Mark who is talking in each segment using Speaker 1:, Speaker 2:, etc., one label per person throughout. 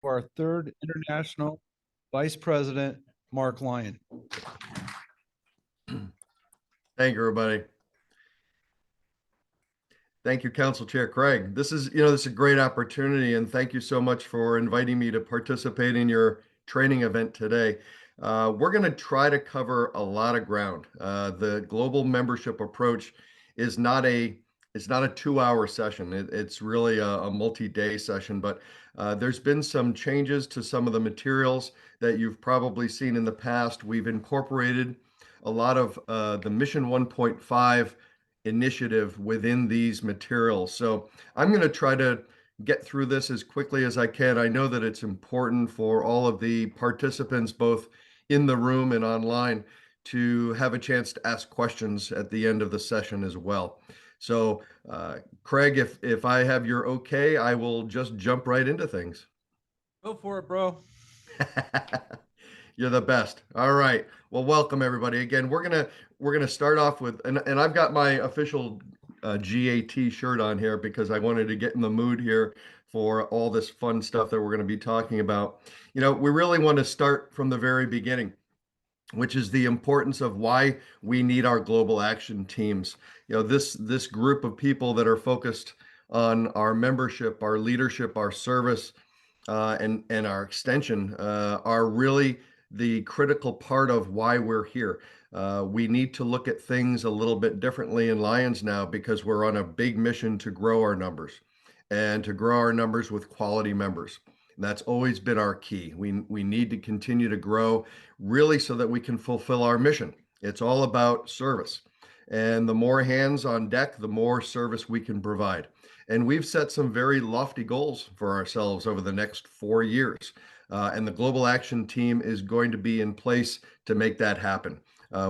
Speaker 1: our third International Vice President, Mark Lyon.
Speaker 2: Thank you, everybody. Thank you, Council Chair Craig. This is a great opportunity, and thank you so much for inviting me to participate in your training event today. We're going to try to cover a lot of ground. The global membership approach is not a 2-hour session. It's really a multi-day session, but there's been some changes to some of the materials that you've probably seen in the past. We've incorporated a lot of the Mission 1.5 initiative within these materials. So I'm going to try to get through this as quickly as I can. I know that it's important for all of the participants, both in the room and online, to have a chance to ask questions at the end of the session as well. So, Craig, if I have your okay, I will just jump right into things.
Speaker 1: Go for it, bro.
Speaker 2: You're the best. All right. Well, welcome everybody. Again, we're gonna start off with, and I've got my official GAT shirt on here because I wanted to get in the mood here for all this fun stuff that we're going to be talking about. We really want to start from the very beginning, which is the importance of why we need our global action teams. This group of people that are focused on our membership, our leadership, our service, and our extension are really the critical part of why we're here. We need to look at things a little bit differently in Lions now because we're on a big mission to grow our numbers and to grow our numbers with quality members. That's always been our key. We need to continue to grow really so that we can fulfill our mission. It's all about service. And the more hands on deck, the more service we can provide. And we've set some very lofty goals for ourselves over the next 4 years. And the Global Action Team is going to be in place to make that happen.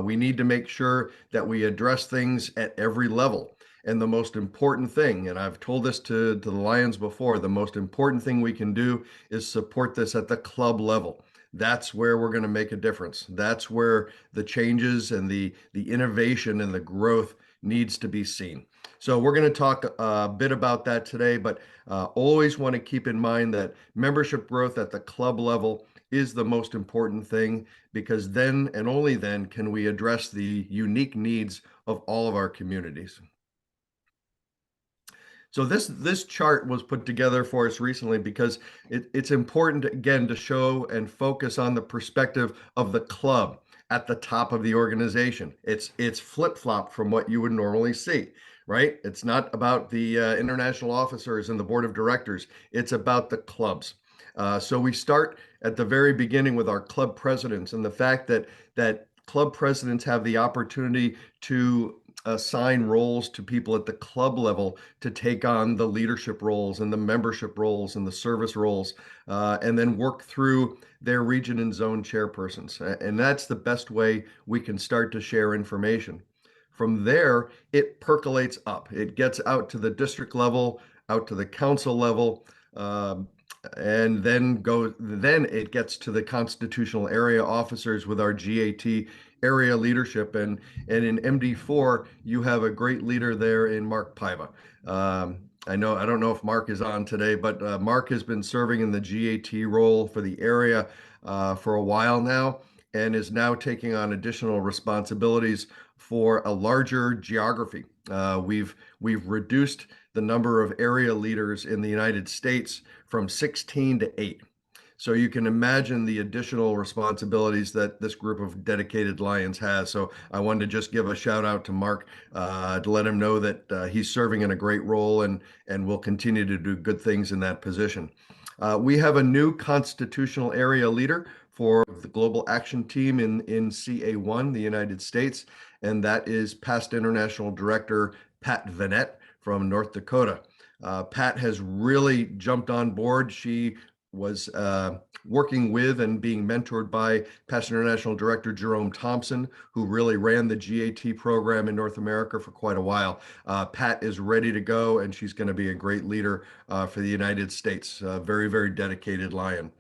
Speaker 2: We need to make sure that we address things at every level. And the most important thing, and I've told this to the Lions before, the most important thing we can do is support this at the club level. That's where we're going to make a difference. That's where the changes and the innovation and the growth needs to be seen. So we're going to talk a bit about that today, but always want to keep in mind that membership growth at the club level is the most important thing, because then and only then can we address the unique needs of all of our communities. So this chart was put together for us recently because it's important, again, to show and focus on the perspective of the club at the top of the organization. It's flip-flop from what you would normally see, right? It's not about the international officers and the board of directors. It's about the clubs. So we start at the very beginning with our club presidents and the fact that club presidents have the opportunity to assign roles to people at the club level to take on the leadership roles and the membership roles and the service roles, and then work through their region and zone chairpersons. And that's the best way we can start to share information. From there, it percolates up. It gets out to the district level, out to the council level, and then it gets to the constitutional area officers with our GAT area leadership, and in MD4 you have a great leader there in Mark Paiva. I don't know if Mark is on today, but Mark has been serving in the GAT role for the area for a while now, and is now taking on additional responsibilities for a larger geography. We've reduced the number of area leaders in the United States from 16 to 8. So you can imagine the additional responsibilities that this group of dedicated Lions has. So I wanted to just give a shout out to Mark to let him know that he's serving in a great role and will continue to do good things in that position. We have a new constitutional area leader for the Global Action Team in CA1, the United States, and that is past International Director Pat Vanette from North Dakota. Pat has really jumped on board. She was working with and being mentored by past International Director Jerome Thompson, who really ran the GAT program in North America for quite a while. Pat is ready to go, and she's going to be a great leader for the United States. Very, very dedicated Lion.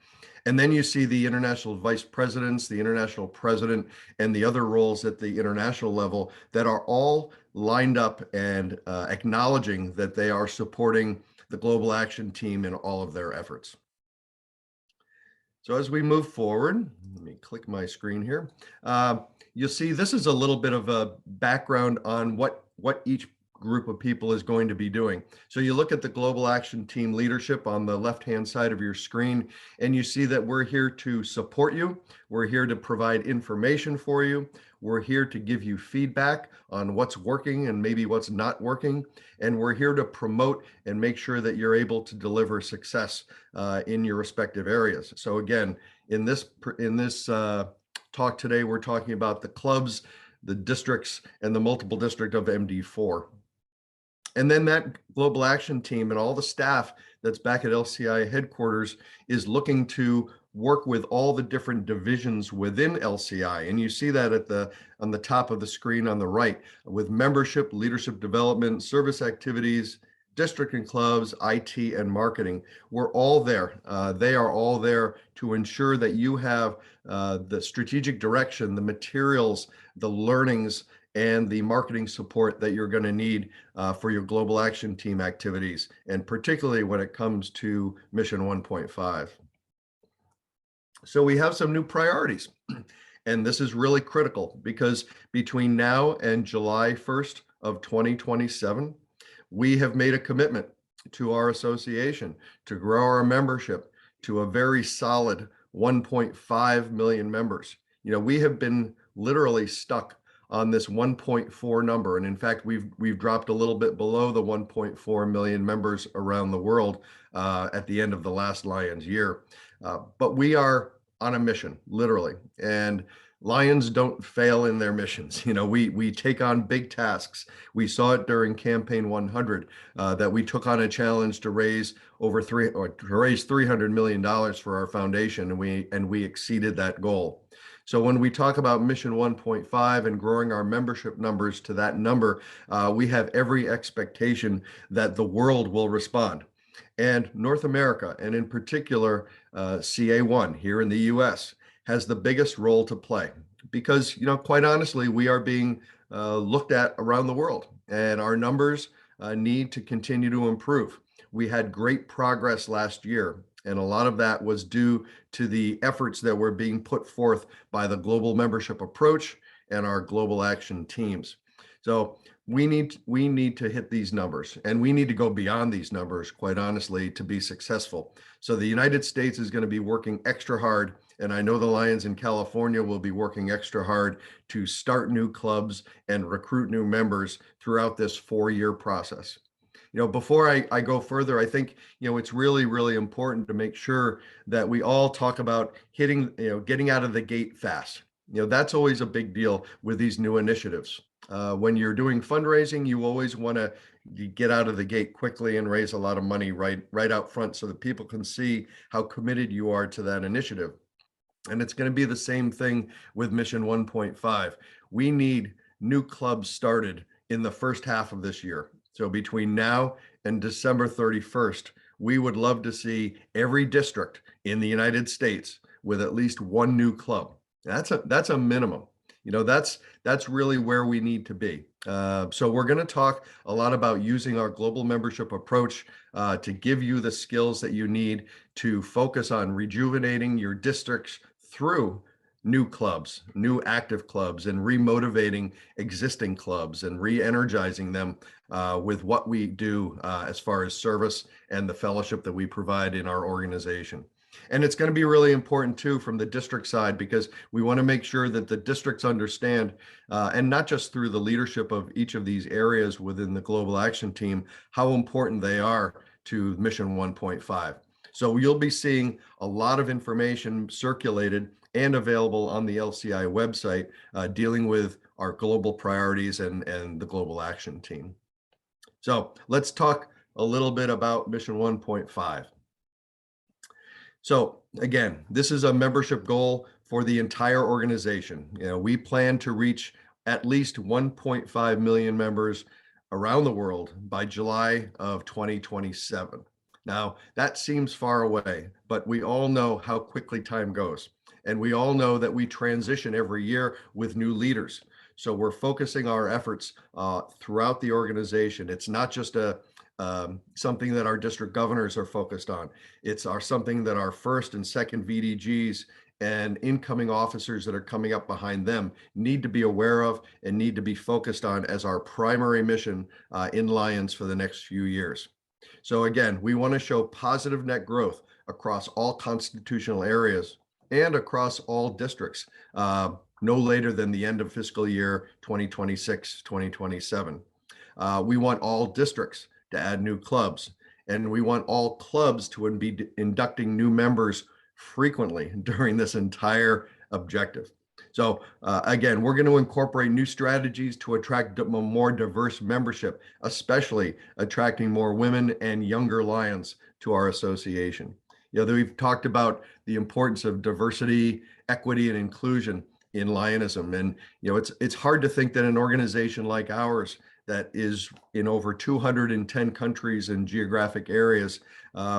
Speaker 2: And then you see the international vice presidents, the international president, and the other roles at the international level that are all lined up and acknowledging that they are supporting the Global Action Team in all of their efforts. So as we move forward, let me click my screen here. You'll see this is a little bit of a background on what each group of people is going to be doing. So you look at the Global Action Team leadership on the left-hand side of your screen, and you see that we're here to support you. We're here to provide information for you. We're here to give you feedback on what's working and maybe what's not working. And we're here to promote and make sure that you're able to deliver success in your respective areas. So again, in this talk today, we're talking about the clubs, the districts, and the multiple district of MD4. And then that global action team and all the staff that's back at LCI headquarters is looking to work with all the different divisions within LCI. And you see that on the top of the screen on the right, with membership, leadership development, service activities, district and clubs, IT, and marketing. We're all there. They are all there to ensure that you have the strategic direction, the materials, the learnings, and the marketing support that you're going to need for your global action team activities, and particularly when it comes to Mission 1.5. So we have some new priorities, and this is really critical because between now and July 1st of 2027, we have made a commitment to our association to grow our membership to a very solid 1.5 million members. You know, we have been literally stuck on this 1.4 number. And in fact, we've dropped a little bit below the 1.4 million members around the world at the end of the last Lions year. But we are on a mission, literally. And Lions don't fail in their missions. You know, we take on big tasks. We saw it during Campaign 100 that we took on a challenge to raise $300 million for our foundation, and we exceeded that goal. So when we talk about Mission 1.5 and growing our membership numbers to that number, we have every expectation that the world will respond. And North America, and in particular, CA1 here in the US, has the biggest role to play because, you know, quite honestly, we are being looked at around the world, and our numbers need to continue to improve. We had great progress last year, and a lot of that was due to the efforts that were being put forth by the global membership approach and our global action teams. So we need to hit these numbers, and we need to go beyond these numbers, quite honestly, to be successful. So the United States is going to be working extra hard, and I know the Lions in California will be working extra hard to start new clubs and recruit new members throughout this 4-year process. You know, before I go further, I think, you know, it's really, really important to make sure that we all talk about getting out of the gate fast. You know, that's always a big deal with these new initiatives. When you're doing fundraising, you always want to get out of the gate quickly and raise a lot of money right out front so that people can see how committed you are to that initiative. And it's going to be the same thing with Mission 1.5. We need new clubs started in the first half of this year. So between now and December 31st, we would love to see every district in the United States with at least one new club. That's a minimum. You know, that's really where we need to be. So we're going to talk a lot about using our global membership approach to give you the skills that you need to focus on rejuvenating your districts through new clubs, new active clubs, and remotivating existing clubs and re-energizing them with what we do as far as service and the fellowship that we provide in our organization. And it's going to be really important too from the district side, because we want to make sure that the districts understand, and not just through the leadership of each of these areas within the Global Action Team, how important they are to Mission 1.5. So you'll be seeing a lot of information circulated and available on the LCI website dealing with our global priorities and the Global Action Team. So let's talk a little bit about Mission 1.5. So again, this is a membership goal for the entire organization. You know, we plan to reach at least 1.5 million members around the world by July of 2027. Now, that seems far away, but we all know how quickly time goes. And we all know that we transition every year with new leaders. So we're focusing our efforts throughout the organization. It's not just a something that our district governors are focused on. It's something that our first and second VDGs and incoming officers that are coming up behind them need to be aware of and need to be focused on as our primary mission in Lions for the next few years. So again, we want to show positive net growth across all constitutional areas and across all districts, no later than the end of fiscal year 2026-2027. We want all districts to add new clubs, and we want all clubs to be inducting new members frequently during this entire objective. So again, we're going to incorporate new strategies to attract a more diverse membership, especially attracting more women and younger Lions to our association. We've talked about the importance of diversity, equity, and inclusion in Lionism. And, it's hard to think that an organization like ours that is in over 210 countries and geographic areas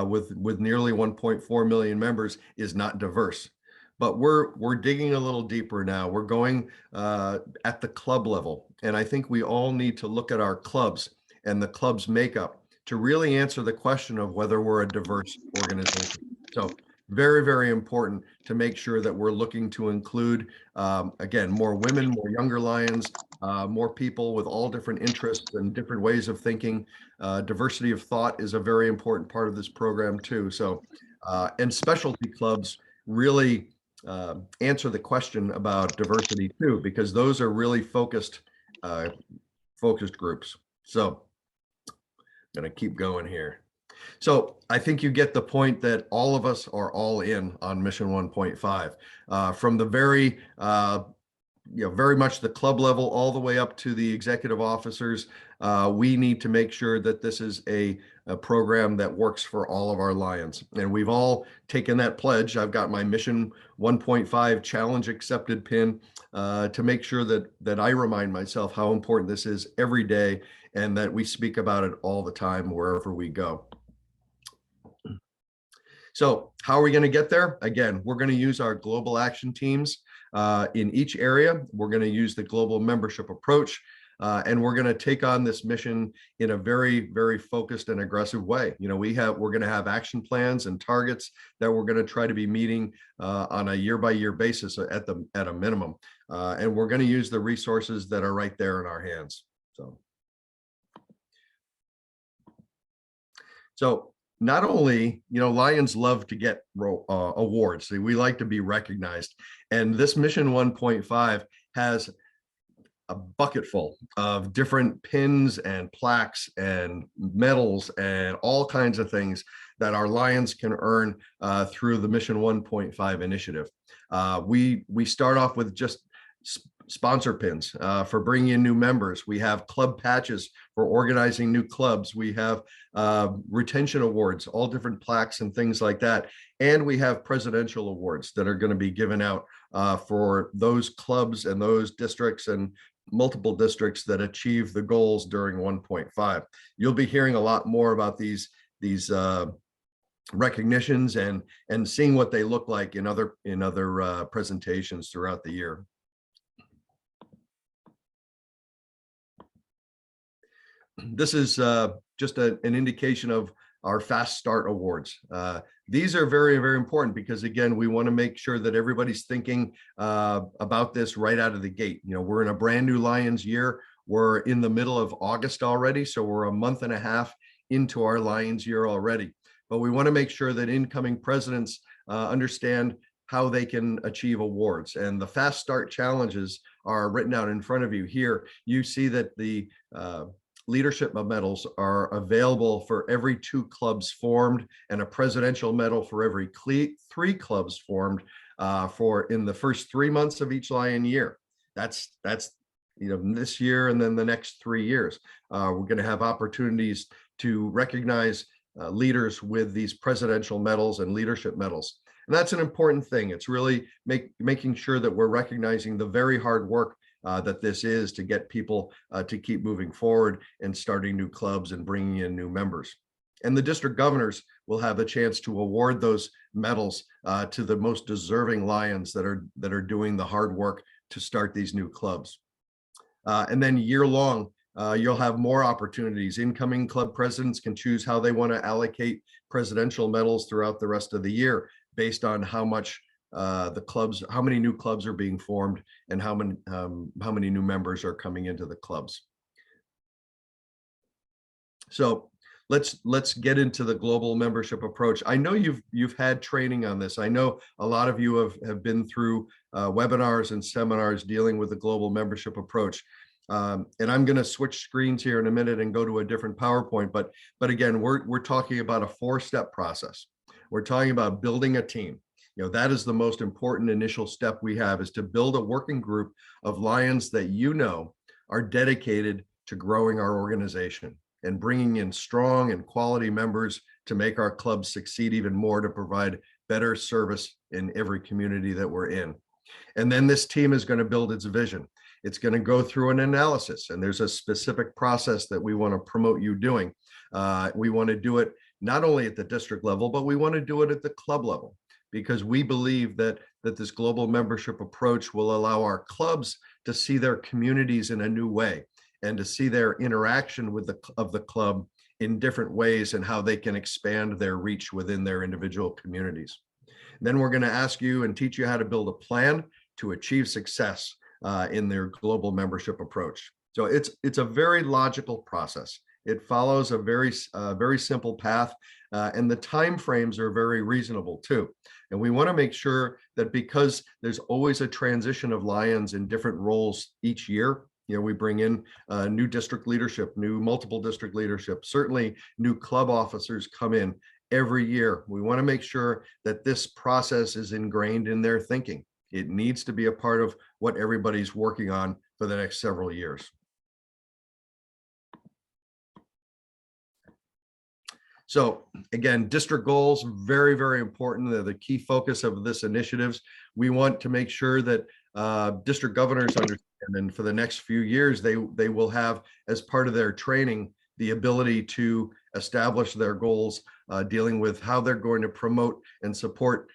Speaker 2: with nearly 1.4 million members is not diverse. But we're digging a little deeper now. We're going at the club level. And I think we all need to look at our clubs and the club's makeup to really answer the question of whether we're a diverse organization. So very, very important to make sure that we're looking to include, again, more women, more younger Lions, more people with all different interests and different ways of thinking. Diversity of thought is a very important part of this program too. So, and specialty clubs really answer the question about diversity too, because those are really focused groups. So I'm going to keep going here. So I think you get the point that all of us are all in on Mission 1.5, from the very, very much the club level all the way up to the executive officers. We need to make sure that this is a program that works for all of our Lions. And we've all taken that pledge. I've got my Mission 1.5 challenge accepted pin to make sure that I remind myself how important this is every day and that we speak about it all the time wherever we go. So how are we going to get there? Again, we're going to use our global action teams in each area. We're going to use the global membership approach, and we're going to take on this mission in a very, very focused and aggressive way. We're going to have action plans and targets that we're going to try to be meeting on a year-by-year basis at a minimum, and we're going to use the resources that are right there in our hands. So not only, Lions love to get awards. We like to be recognized. And this Mission 1.5 has a bucket full of different pins and plaques and medals and all kinds of things that our Lions can earn through the Mission 1.5 initiative. We start off with just sponsor pins for bringing in new members. We have club patches for organizing new clubs. We have retention awards, all different plaques and things like that. And we have presidential awards that are going to be given out for those clubs and those districts and multiple districts that achieve the goals during 1.5. You'll be hearing a lot more about these recognitions and seeing what they look like in other presentations throughout the year. This is just an indication of our Fast Start Awards. These are very, very important because, again, we want to make sure that everybody's thinking about this right out of the gate. We're in a brand new Lions year. We're in the middle of August already, so we're a month and a half into our Lions year already. But we want to make sure that incoming presidents understand how they can achieve awards. And the Fast Start challenges are written out in front of you here. You see that the leadership medals are available for every 2 clubs formed and a presidential medal for every 3 clubs formed for in the first 3 months of each Lion year. That's this year and then the next 3 years. We're going to have opportunities to recognize leaders with these presidential medals and leadership medals. And that's an important thing. It's really making sure that we're recognizing the very hard work that this is to get people to keep moving forward and starting new clubs and bringing in new members. And the district governors will have a chance to award those medals to the most deserving Lions that are doing the hard work to start these new clubs. And then year long, you'll have more opportunities. Incoming club presidents can choose how they want to allocate presidential medals throughout the rest of the year based on how much how many new clubs are being formed and how many new members are coming into the clubs. So let's get into the global membership approach. I know you've had training on this. I know a lot of you have been through webinars and seminars dealing with the global membership approach. And I'm going to switch screens here in a minute and go to a different PowerPoint. But again, we're talking about a 4-step process. We're talking about building a team. You know, that is the most important initial step we have, is to build a working group of Lions that you know are dedicated to growing our organization and bringing in strong and quality members to make our club succeed even more, to provide better service in every community that we're in. And then this team is going to build its vision. It's going to go through an analysis, and there's a specific process that we want to promote you doing. We want to do it not only at the district level, but we want to do it at the club level, because we believe that this global membership approach will allow our clubs to see their communities in a new way, and to see their interaction with the club in different ways, and how they can expand their reach within their individual communities. Then we're going to ask you and teach you how to build a plan to achieve success in their global membership approach. So it's a very logical process. It follows a very simple path, and the timeframes are very reasonable too. And we want to make sure that, because there's always a transition of Lions in different roles each year. You know, we bring in new district leadership, new multiple district leadership, certainly new club officers come in every year. We want to make sure that this process is ingrained in their thinking. It needs to be a part of what everybody's working on for the next several years. So again, district goals, very, very important. They're the key focus of this initiatives. We want to make sure that district governors understand, and for the next few years, they will have, as part of their training, the ability to establish their goals, dealing with how they're going to promote and support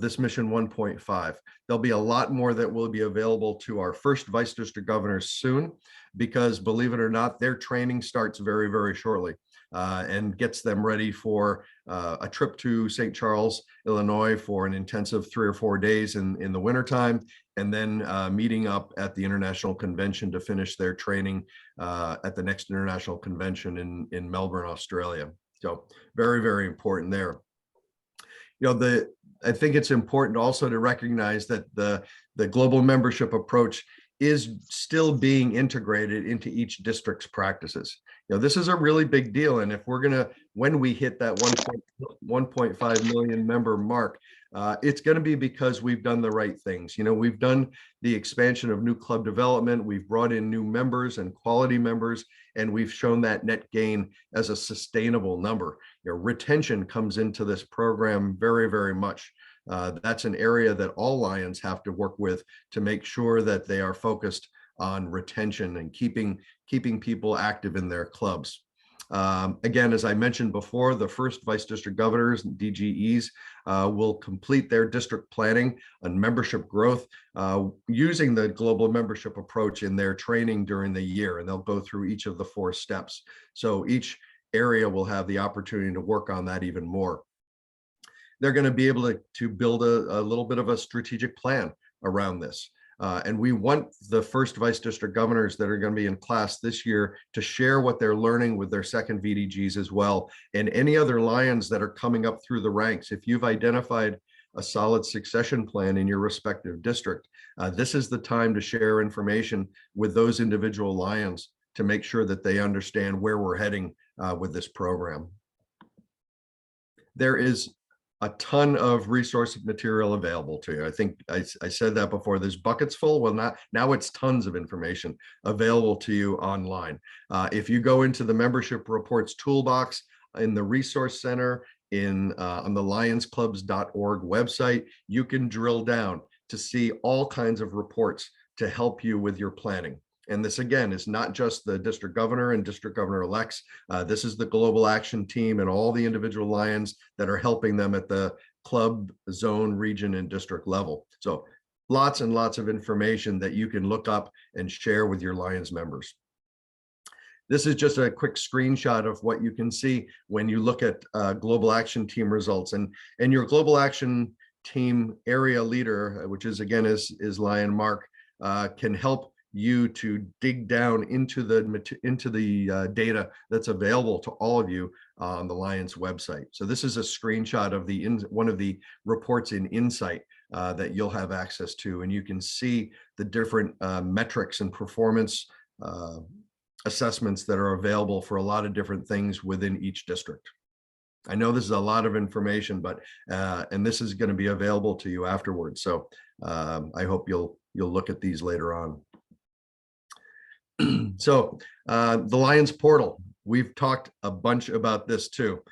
Speaker 2: this mission 1.5. There'll be a lot more that will be available to our first vice district governors soon, because believe it or not, their training starts very, very shortly. And gets them ready for a trip to St. Charles, Illinois for an intensive 3 or 4 days in the wintertime, and then meeting up at the International Convention to finish their training at the next International Convention in Melbourne, Australia. So very, very important there. You know, I think it's important also to recognize that the global membership approach is still being integrated into each district's practices. You know, this is a really big deal. And if we're going to, when we hit that 1.5 million member mark, it's going to be because we've done the right things. You know, we've done the expansion of new club development. We've brought in new members and quality members, and we've shown that net gain as a sustainable number. You know, retention comes into this program very, very much. That's an area that all Lions have to work with to make sure that they are focused on retention and keeping people active in their clubs. Again, as I mentioned before, the first vice district governors and DGEs will complete their district planning and membership growth using the global membership approach in their training during the year, and they'll go through each of the 4 steps. So each area will have the opportunity to work on that even more. They're going to be able to build a little bit of a strategic plan around this. And we want the first vice district governors that are going to be in class this year to share what they're learning with their second VDGs as well, and any other Lions that are coming up through the ranks. If you've identified a solid succession plan in your respective district, this is the time to share information with those individual Lions to make sure that they understand where we're heading with this program. There is a ton of resource material available to you. I think I said that before. There's buckets full. Well, now it's tons of information available to you online. If you go into the membership reports toolbox in the resource center on the lionsclubs.org website, you can drill down to see all kinds of reports to help you with your planning. And this, again, is not just the district governor and district governor-elects. This is the global action team and all the individual Lions that are helping them at the club, zone, region, and district level. So lots and lots of information that you can look up and share with your Lions members. This is just a quick screenshot of what you can see when you look at Global Action Team results. And your Global Action Team area leader, which is again is Lyon Mark, can help you to dig down into the data that's available to all of you on the Lions website. So this is a screenshot of one of the reports in Insight that you'll have access to, and you can see the different metrics and performance assessments that are available for a lot of different things within each district. I know this is a lot of information, but and this is going to be available to you afterwards. So I hope you'll look at these later on. So the Lions portal, we've talked a bunch about this too.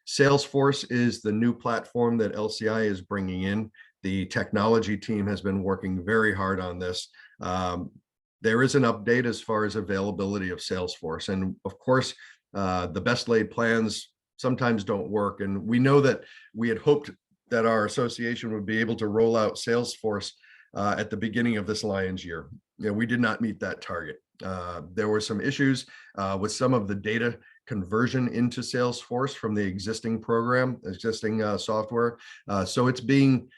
Speaker 2: Salesforce is the new platform that LCI is bringing in. The technology team has been working very hard on this. There is an update as far as availability of Salesforce. And of course, the best laid plans sometimes don't work. And we know that we had hoped that our association would be able to roll out Salesforce at the beginning of this Lions year. We did not meet that target. There were some issues with some of the data conversion into Salesforce from the existing program, existing software. So it's being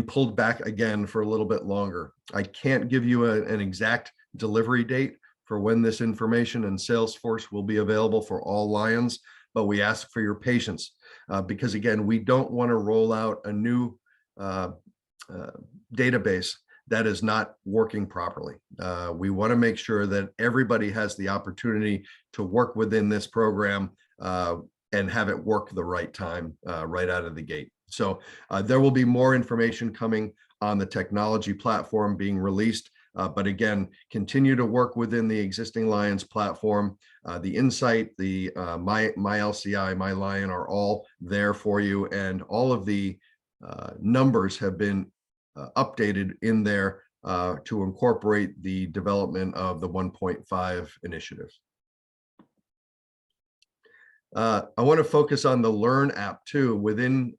Speaker 2: pulled back again for a little bit longer. I can't give you an exact delivery date for when this information and Salesforce will be available for all Lions, but we ask for your patience because again, we don't want to roll out a new database that is not working properly. We want to make sure that everybody has the opportunity to work within this program and have it work the right time right out of the gate. So there will be more information coming on the technology platform being released. But again, continue to work within the existing Lions platform. The Insight, the My LCI, My Lion are all there for you. And all of the numbers have been updated in there to incorporate the development of the 1.5 initiative. I want to focus on the Learn app too. Within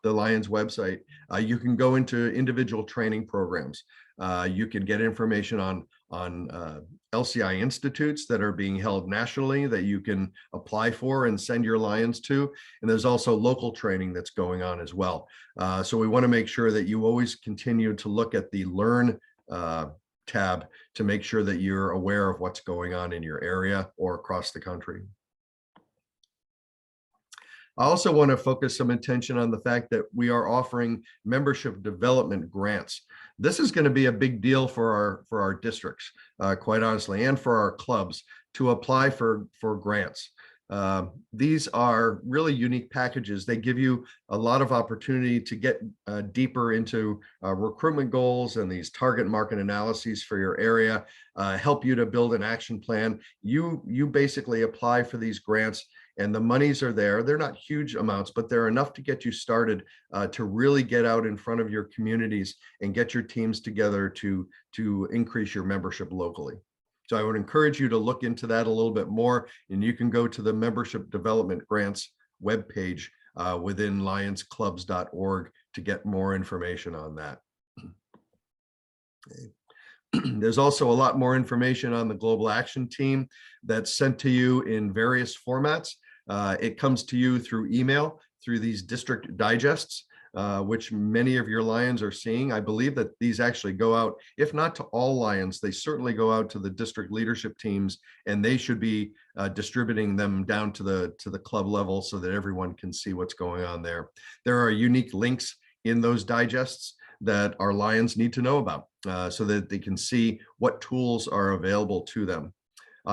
Speaker 2: the Lions website, you can go into individual training programs. You can get information on LCI institutes that are being held nationally that you can apply for and send your Lions to. And there's also local training that's going on as well. So we want to make sure that you always continue to look at the Learn tab to make sure that you're aware of what's going on in your area or across the country. I also want to focus some attention on the fact that we are offering membership development grants. This is going to be a big deal for our districts, quite honestly, and for our clubs to apply for grants. These are really unique packages. They give you a lot of opportunity to get deeper into recruitment goals and these target market analyses for your area, help you to build an action plan. You basically apply for these grants and the monies are there. They're not huge amounts, but they're enough to get you started to really get out in front of your communities and get your teams together to increase your membership locally. So I would encourage you to look into that a little bit more, and you can go to the Membership Development Grants webpage within lionsclubs.org to get more information on that. There's also a lot more information on the Global Action Team that's sent to you in various formats. It comes to you through email, through these district digests, which many of your Lions are seeing. I believe that these actually go out, if not to all Lions, they certainly go out to the district leadership teams, and they should be distributing them down to the club level so that everyone can see what's going on there. There are unique links in those digests that our Lions need to know about so that they can see what tools are available to them.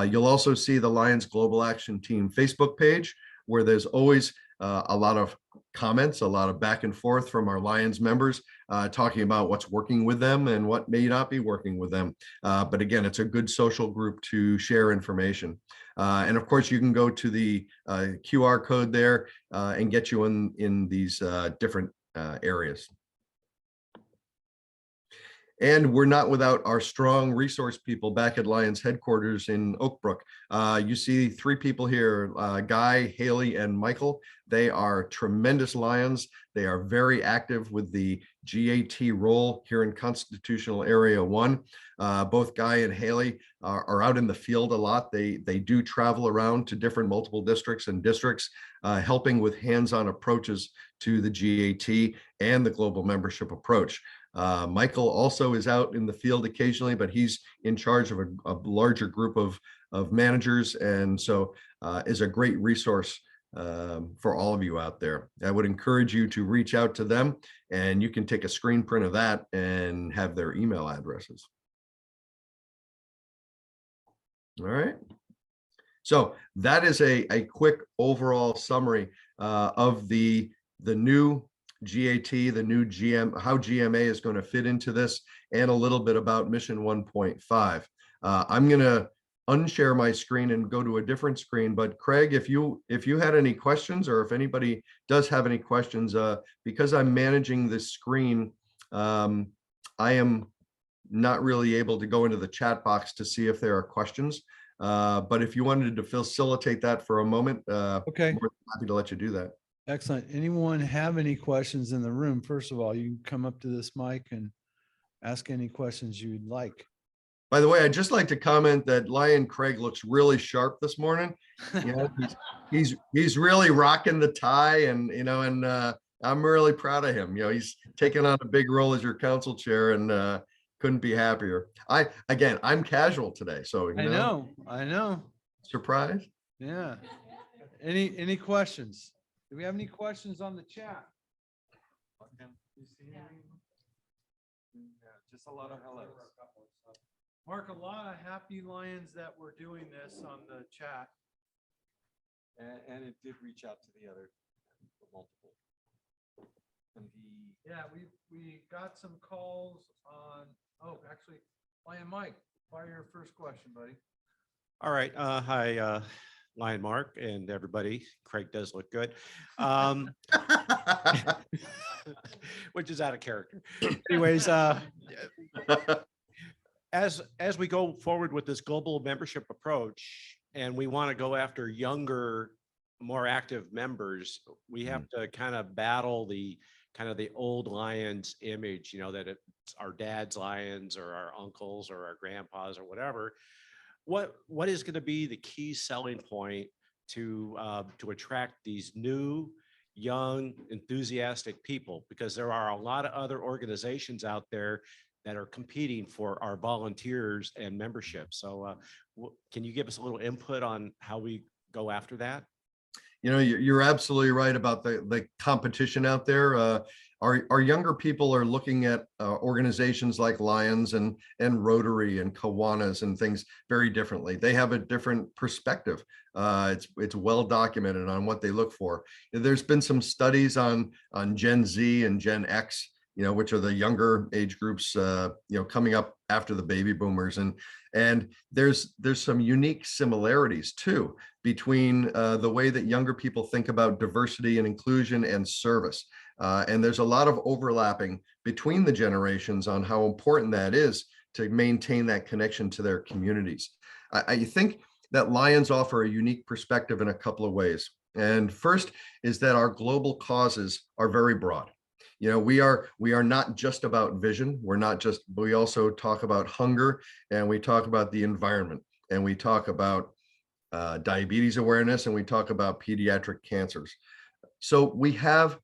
Speaker 2: You'll also see the Lions Global Action Team Facebook page, where there's always a lot of comments, a lot of back and forth from our Lions members talking about what's working with them and what may not be working with them. But again, it's a good social group to share information. And of course, you can go to the QR code there and get you in these different areas. And we're not without our strong resource people back at Lions headquarters in Oak Brook. You see 3 people here, Guy, Haley, and Michael. They are tremendous Lions. They are very active with the GAT role here in Constitutional Area 1. Both Guy and Haley are out in the field a lot. They do travel around to different multiple districts and districts, helping with hands-on approaches to the GAT and the global membership approach. Michael also is out in the field occasionally, but he's in charge of a larger group of managers, and so is a great resource for all of you out there. I would encourage you to reach out to them, and you can take a screen print of that and have their email addresses. All right. So that is a quick overall summary of the new GAT, the new how GMA is going to fit into this, and a little bit about Mission 1.5. I'm going to unshare my screen and go to a different screen. But Craig, if you had any questions, or if anybody does have any questions, because I'm managing this screen, I am not really able to go into the chat box to see if there are questions. But if you wanted to facilitate that for a moment,
Speaker 1: Okay.
Speaker 2: I'm happy to let you do that.
Speaker 1: Excellent. Anyone have any questions in the room? First of all, you can come up to this mic and ask any questions you'd like.
Speaker 2: By the way, I'd just like to comment that Lion Craig looks really sharp this morning. You know, he's really rocking the tie, and I'm really proud of him. You know, he's taken on a big role as your council chair, and couldn't be happier. I'm casual today, so
Speaker 1: I know.
Speaker 2: Surprise.
Speaker 1: Yeah. Any questions? Do we have any questions on the chat? Just a lot of hellos. Mark, a lot of happy Lions that were doing this on the chat.
Speaker 3: And it did reach out to the other multiple. And
Speaker 1: Yeah, we got some calls on, actually, Lion Mike, fire your first question, buddy.
Speaker 3: all right. Hi, Lion Mark and everybody. Craig does look good. Which is out of character. Anyways, as we go forward with this global membership approach, and we want to go after younger, more active members, we have to kind of battle the old Lions image, that it's our dad's Lions or our uncles or our grandpas or whatever. What is going to be the key selling point to attract these new, young, enthusiastic people? Because there are a lot of other organizations out there that are competing for our volunteers and membership. So can you give us a little input on how we go after that?
Speaker 2: You're absolutely right about the competition out there. Our younger people are looking at organizations like Lions and Rotary and Kiwanis and things very differently. They have a different perspective. It's well documented on what they look for. There's been some studies on Gen Z and Gen X, which are the younger age groups, coming up after the baby boomers, and there's some unique similarities too between the way that younger people think about diversity and inclusion and service. And there's a lot of overlapping between the generations on how important that is to maintain that connection to their communities. I think that Lions offer a unique perspective in a couple of ways. And first is that our global causes are very broad. We are not just about vision. We also talk about hunger, and we talk about the environment, and we talk about diabetes awareness, and we talk about pediatric cancers. So we have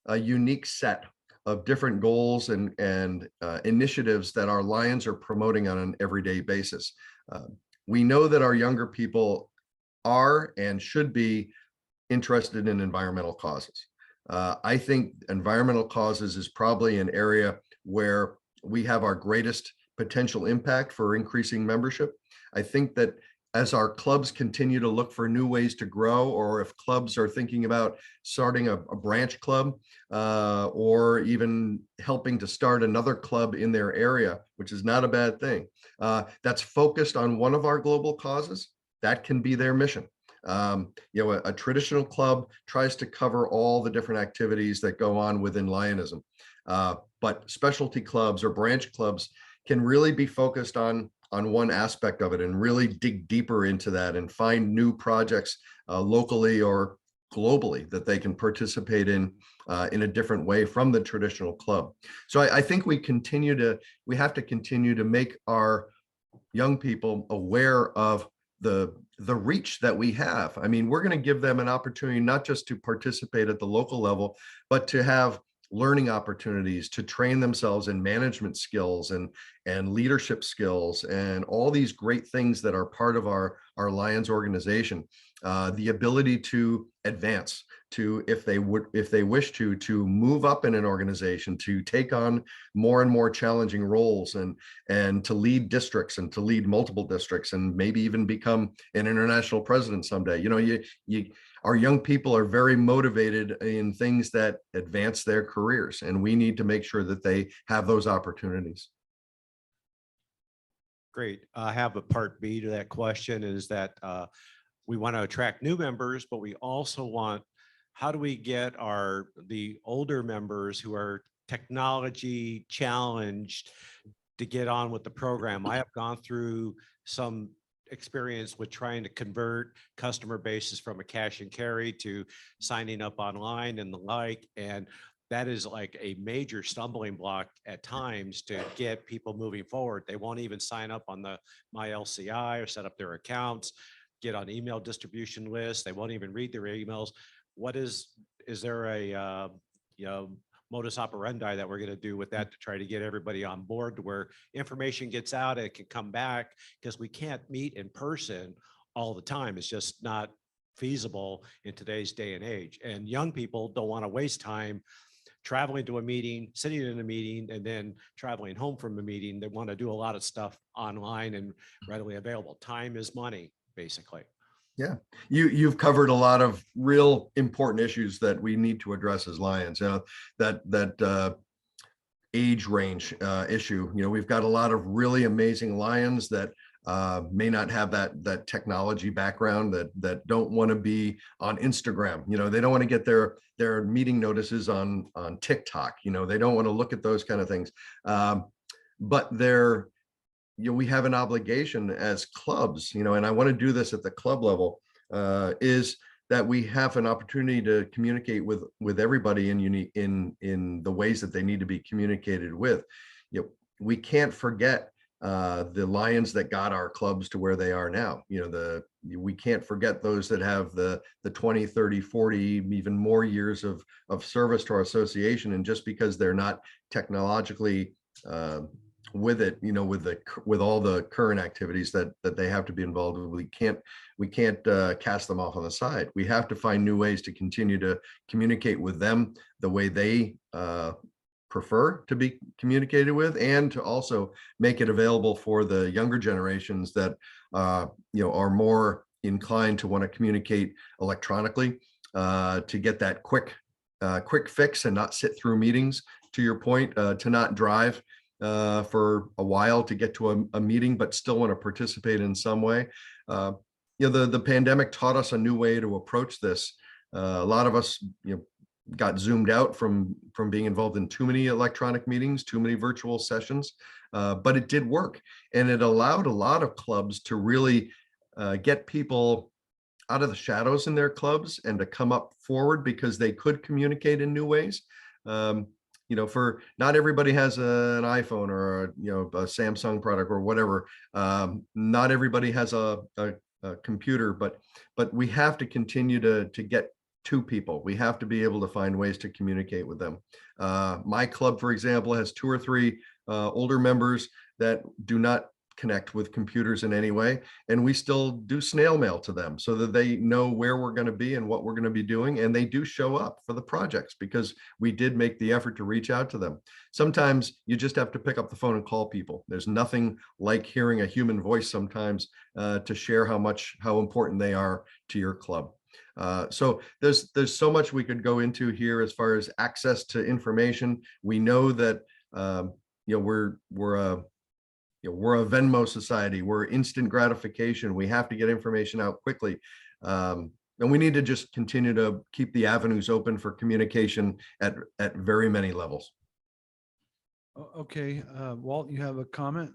Speaker 2: a unique set of different goals and initiatives that our Lions are promoting on an everyday basis. We know that our younger people are and should be interested in environmental causes. I think environmental causes is probably an area where we have our greatest potential impact for increasing membership. I think that as our clubs continue to look for new ways to grow, or if clubs are thinking about starting a branch club, or even helping to start another club in their area, which is not a bad thing, that's focused on one of our global causes, that can be their mission. A traditional club tries to cover all the different activities that go on within Lionism. But specialty clubs or branch clubs can really be focused on one aspect of it and really dig deeper into that and find new projects locally or globally that they can participate in a different way from the traditional club. So I think we have to continue to make our young people aware of the reach that we have. I mean, we're going to give them an opportunity not just to participate at the local level, but to have learning opportunities, to train themselves in management skills and leadership skills and all these great things that are part of our Lions organization. The ability to advance, to if they wish to move up in an organization, to take on more and more challenging roles and to lead districts and to lead multiple districts and maybe even become an international president someday. Our young people are very motivated in things that advance their careers, and we need to make sure that they have those opportunities.
Speaker 3: Great. I have a part B to that question, is that we want to attract new members, but we also want, how do we get the older members who are technology challenged to get on with the program? I have gone through some experience with trying to convert customer bases from a cash and carry to signing up online and the like. And that is like a major stumbling block at times to get people moving forward. They won't even sign up on the My LCI or set up their accounts, get on email distribution lists. They won't even read their emails. Is there a modus operandi that we're going to do with that to try to get everybody on board to where information gets out and it can come back? Because we can't meet in person all the time. It's just not feasible in today's day and age. And young people don't want to waste time traveling to a meeting, sitting in a meeting, and then traveling home from a meeting. They want to do a lot of stuff online and readily available. Time is money, basically.
Speaker 2: Yeah, you've covered a lot of real important issues that we need to address as Lions. That age range issue. We've got a lot of really amazing Lions that may not have that technology background, that don't want to be on Instagram. They don't want to get their meeting notices on TikTok. They don't want to look at those kind of things. But we have an obligation as clubs, and I want to do this at the club level, is that we have an opportunity to communicate with everybody in the ways that they need to be communicated with. We can't forget the Lions that got our clubs to where they are now. We can't forget those that have the 20, 30, 40, even more years of service to our association. And just because they're not technologically with it, with all the current activities that they have to be involved with, we can't cast them off on the side. We have to find new ways to continue to communicate with them the way they prefer to be communicated with, and to also make it available for the younger generations that are more inclined to want to communicate electronically, to get that quick fix and not sit through meetings. To your point, to not drive for a while to get to a meeting, but still want to participate in some way. The pandemic taught us a new way to approach this. A lot of us, got zoomed out from being involved in too many electronic meetings, too many virtual sessions, but it did work, and it allowed a lot of clubs to really get people out of the shadows in their clubs and to come up forward because they could communicate in new ways. For not everybody has an iPhone or a Samsung product or whatever. Not everybody has a computer, but we have to continue to get to people. We have to be able to find ways to communicate with them. My club, for example, has 2 or 3 older members that do not connect with computers in any way, and we still do snail mail to them so that they know where we're going to be and what we're going to be doing, and they do show up for the projects because we did make the effort to reach out to them. Sometimes you just have to pick up the phone and call people. There's nothing like hearing a human voice sometimes to share how important they are to your club. So there's so much we could go into here as far as access to information. We know that we're a Venmo society. We're instant gratification. We have to get information out quickly. And we need to just continue to keep the avenues open for communication at very many levels.
Speaker 1: Okay, Walt, you have a comment?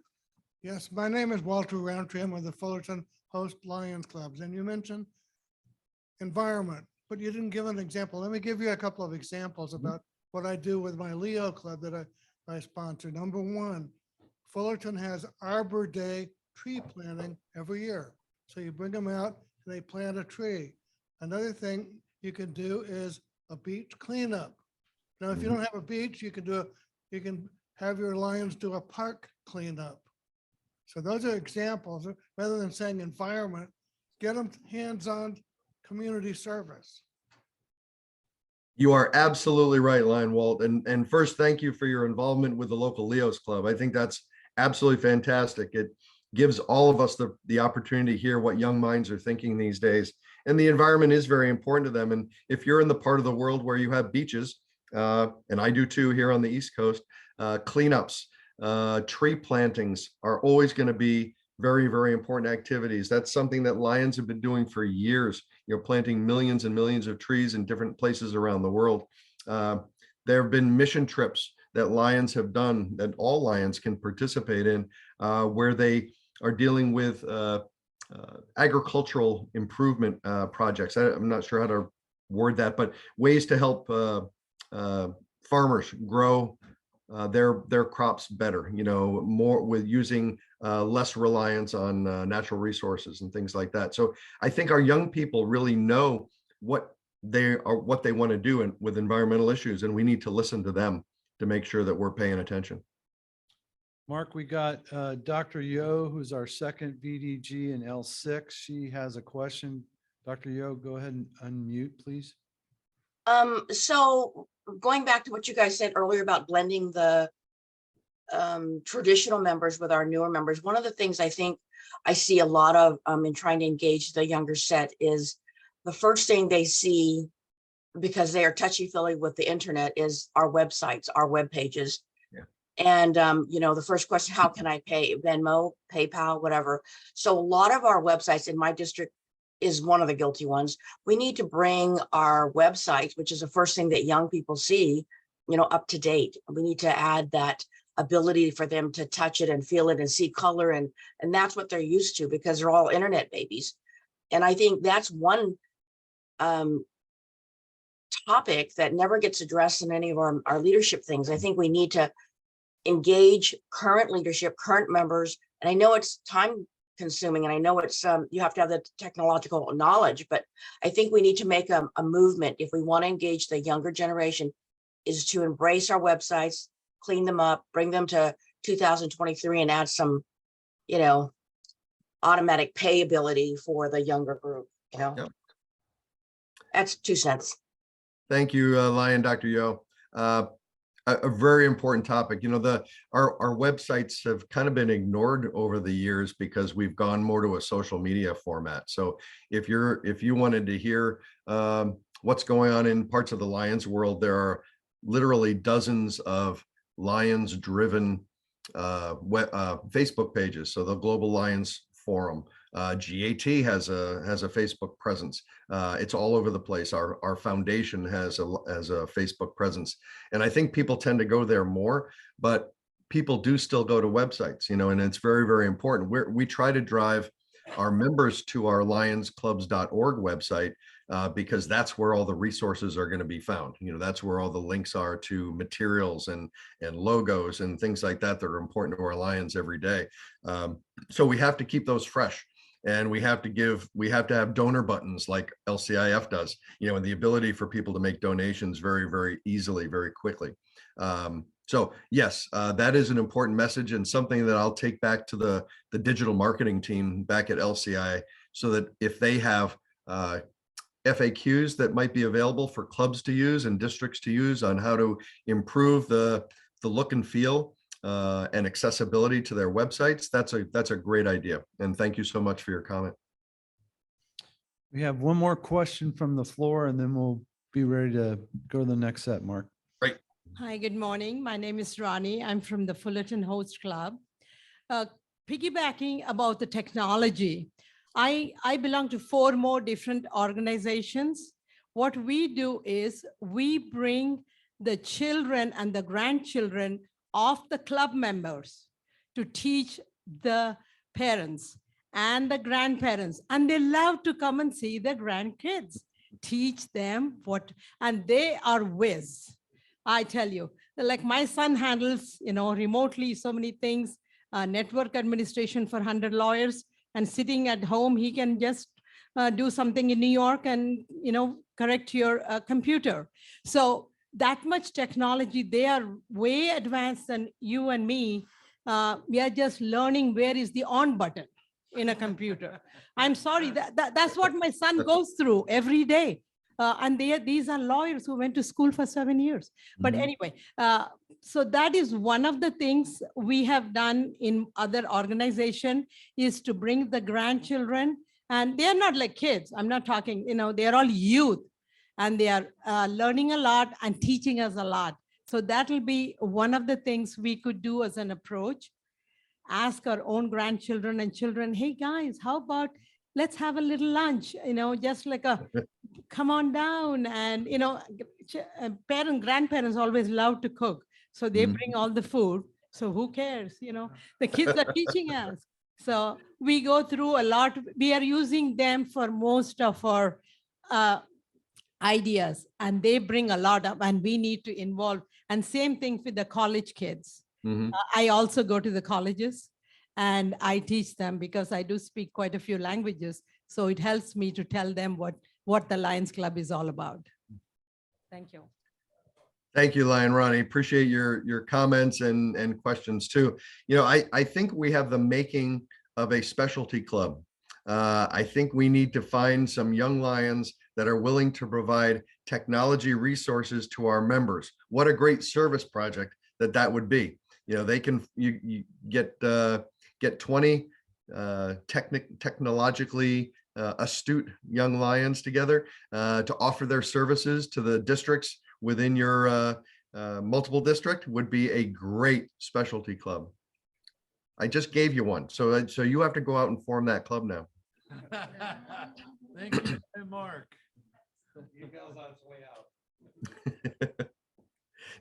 Speaker 4: Yes, my name is Walter Roundtree. I'm with the Fullerton Host Lions Clubs, and you mentioned environment, but you didn't give an example. Let me give you a couple of examples about what I do with my Leo Club that I sponsor. Number one, Fullerton has Arbor Day tree planting every year. So you bring them out and they plant a tree. Another thing you can do is a beach cleanup. Now, if you don't have a beach, you can have your Lions do a park cleanup. So those are examples. Rather than saying environment, get them hands-on community service.
Speaker 2: You are absolutely right, Lion Walt. And first, thank you for your involvement with the local Leos Club. I think that's absolutely fantastic. It gives all of us the opportunity to hear what young minds are thinking these days. And the environment is very important to them. And if you're in the part of the world where you have beaches, and I do too here on the East Coast, cleanups, tree plantings are always going to be very, very important activities. That's something that Lions have been doing for years, planting millions and millions of trees in different places around the world. There have been mission trips that Lions have done, that all Lions can participate in, where they are dealing with agricultural improvement projects. I'm not sure how to word that, but ways to help farmers grow their crops better, more with using less reliance on natural resources and things like that. So I think our young people really know what they want to do with environmental issues, and we need to listen to them to make sure that we're paying attention.
Speaker 1: Mark, we got Dr. Yo, who's our second VDG in L6. She has a question. Dr. Yo, go ahead and unmute, please.
Speaker 5: So going back to what you guys said earlier about blending the traditional members with our newer members, one of the things I think I see a lot of in trying to engage the younger set is the first thing they see, because they are touchy-feely with the internet, is our websites, our web pages. And, the first question, how can I pay? Venmo, PayPal, whatever. So a lot of our websites in my district is one of the guilty ones. We need to bring our websites, which is the first thing that young people see, up to date. We need to add that ability for them to touch it and feel it and see color. And that's what they're used to, because they're all internet babies. And I think that's one topic that never gets addressed in any of our leadership things. I think we need to engage current leadership, current members. And I know it's time consuming, and I know it's you have to have the technological knowledge, but I think we need to make a movement if we want to engage the younger generation, is to embrace our websites, clean them up, bring them to 2023, and add some, automatic pay ability for the younger group.
Speaker 2: Yep.
Speaker 5: That's 2 cents.
Speaker 2: Thank you, Lion, Dr. Yo. A very important topic. Our websites have kind of been ignored over the years because we've gone more to a social media format. So if you wanted to hear what's going on in parts of the Lions world, there are literally dozens of Lions driven Facebook pages. So the Global Lions Forum, GAT has a Facebook presence. It's all over the place. Our foundation has a Facebook presence, and I think people tend to go there more, but people do still go to websites, and it's very, very important. We try to drive our members to our lionsclubs.org website because that's where all the resources are going to be found. That's where all the links are to materials and logos and things like that that are important to our Lions every day. So we have to keep those fresh. And we have to have donor buttons like LCIF does, and the ability for people to make donations very, very easily, very quickly. So yes, that is an important message, and something that I'll take back to the digital marketing team back at LCI, so that if they have FAQs that might be available for clubs to use and districts to use on how to improve the look and feel and accessibility to their websites, that's a great idea. And thank you so much for your comment.
Speaker 1: We have one more question from the floor, and then we'll be ready to go to the next set, Mark.
Speaker 2: Great.
Speaker 6: Hi, good morning. My name is Rani. I'm from the Fullerton Host Club. Piggybacking about the technology, I belong to 4 more different organizations. What we do is we bring the children and the grandchildren of the club members to teach the parents and the grandparents, and they love to come and see the grandkids, teach them what, and they are whiz. I tell you, like my son handles, remotely so many things, network administration for 100 lawyers, and sitting at home, he can just do something in New York and, correct your computer. So that much technology, they are way advanced than you and me. We are just learning where is the on button in a computer. I'm sorry, that's what my son goes through every day. And these are lawyers who went to school for 7 years. But
Speaker 2: Mhm.
Speaker 6: anyway, so that is one of the things we have done in other organization, is to bring the grandchildren, and they're not like kids. I'm not talking, they're all youth, and they are learning a lot and teaching us a lot. So that will be one of the things we could do as an approach. Ask our own grandchildren and children, hey guys, how about let's have a little lunch, just like a come on down. And grandparents always love to cook, so they
Speaker 2: Mhm.
Speaker 6: bring all the food. So who cares, the kids are teaching us. So we go through a lot. We are using them for most of our ideas, and they bring a lot up, and we need to involve. And same thing with the college kids.
Speaker 2: Mhm.
Speaker 6: I also go to the colleges and I teach them, because I do speak quite a few languages. So it helps me to tell them what the Lions Club is all about. Thank you.
Speaker 2: Thank you, Lion Ronnie. Appreciate your comments and questions too. I think we have the making of a specialty club. I think we need to find some young Lions that are willing to provide technology resources to our members. What a great service project that would be. They can you get 20 technologically astute young Lions together to offer their services to the districts within your multiple district. Would be a great specialty club. I just gave you one, so you have to go out and form that club now.
Speaker 1: Thank you, Mark.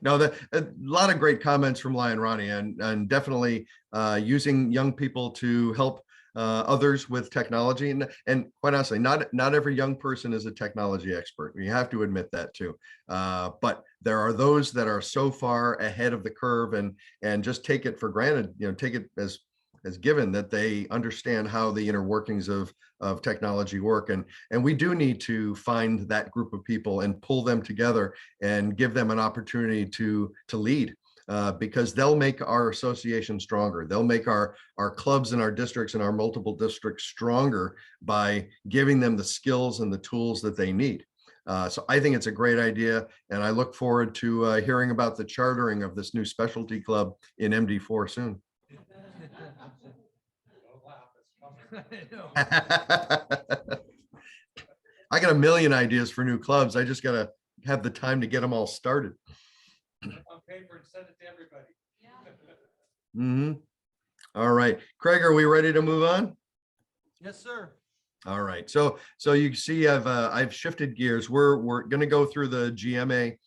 Speaker 2: No, a lot of great comments from Lion Ronnie, and definitely using young people to help others with technology, and quite honestly, not every young person is a technology expert. We have to admit that too. But there are those that are so far ahead of the curve and just take it for granted. Take it as given that they understand how the inner workings of technology work, and we do need to find that group of people and pull them together and give them an opportunity to lead. Because they'll make our association stronger. They'll make our clubs and our districts and our multiple districts stronger by giving them the skills and the tools that they need. So I think it's a great idea, and I look forward to hearing about the chartering of this new specialty club in MD4 soon. I got a million ideas for new clubs. I just got to have the time to get them all started.
Speaker 1: On paper and send it to everybody.
Speaker 2: All right, Craig, are we ready to move on?
Speaker 1: Yes, sir.
Speaker 2: All right, so you see I've shifted gears. We're going to go through the GMA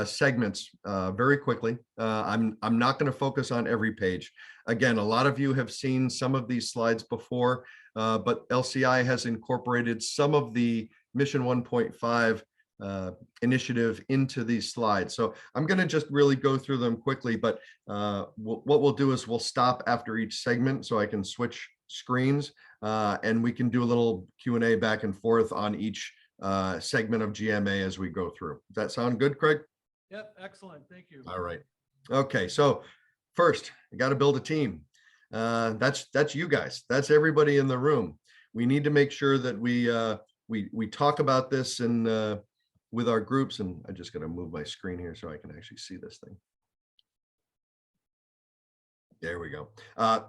Speaker 2: segments very quickly. I'm not going to focus on every page. Again, a lot of you have seen some of these slides before, but LCI has incorporated some of the Mission 1.5 initiative into these slides. So I'm going to just really go through them quickly, but what we'll do is we'll stop after each segment so I can switch screens and we can do a little Q&A back and forth on each segment of GMA as we go through. Does that sound good, Craig?
Speaker 1: Yep, excellent. Thank you.
Speaker 2: All right. Okay, so first, I got to build a team. That's you guys. That's everybody in the room. We need to make sure that we talk about this and with our groups, and I just got to move my screen here so I can actually see this thing. There we go.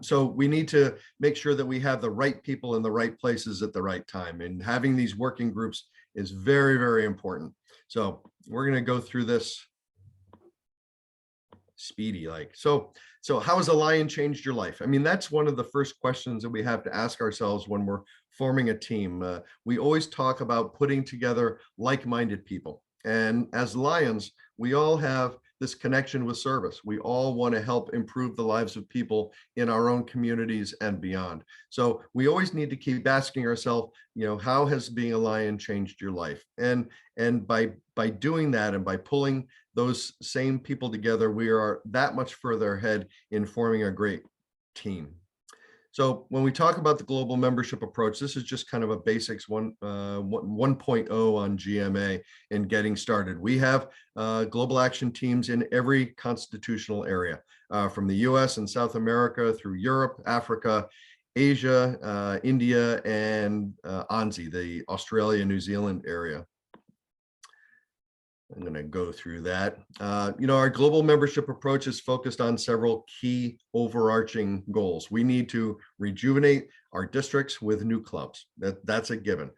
Speaker 2: So we need to make sure that we have the right people in the right places at the right time, and having these working groups is very, very important. So we're going to go through this speedy like. So how has a lion changed your life? I mean, that's one of the first questions that we have to ask ourselves when we're forming a team. We always talk about putting together like-minded people. And as Lions, we all have this connection with service. We all want to help improve the lives of people in our own communities and beyond. So we always need to keep asking ourselves, how has being a lion changed your life? And by doing that and by pulling those same people together, we are that much further ahead in forming a great team. So when we talk about the global membership approach, this is just kind of a basics 1.0 on GMA and getting started. We have global action teams in every constitutional area, from the US and South America through Europe, Africa, Asia, India, and ANZI, the Australia, New Zealand area. I'm going to go through that. Our global membership approach is focused on several key overarching goals. We need to rejuvenate our districts with new clubs. That's a given.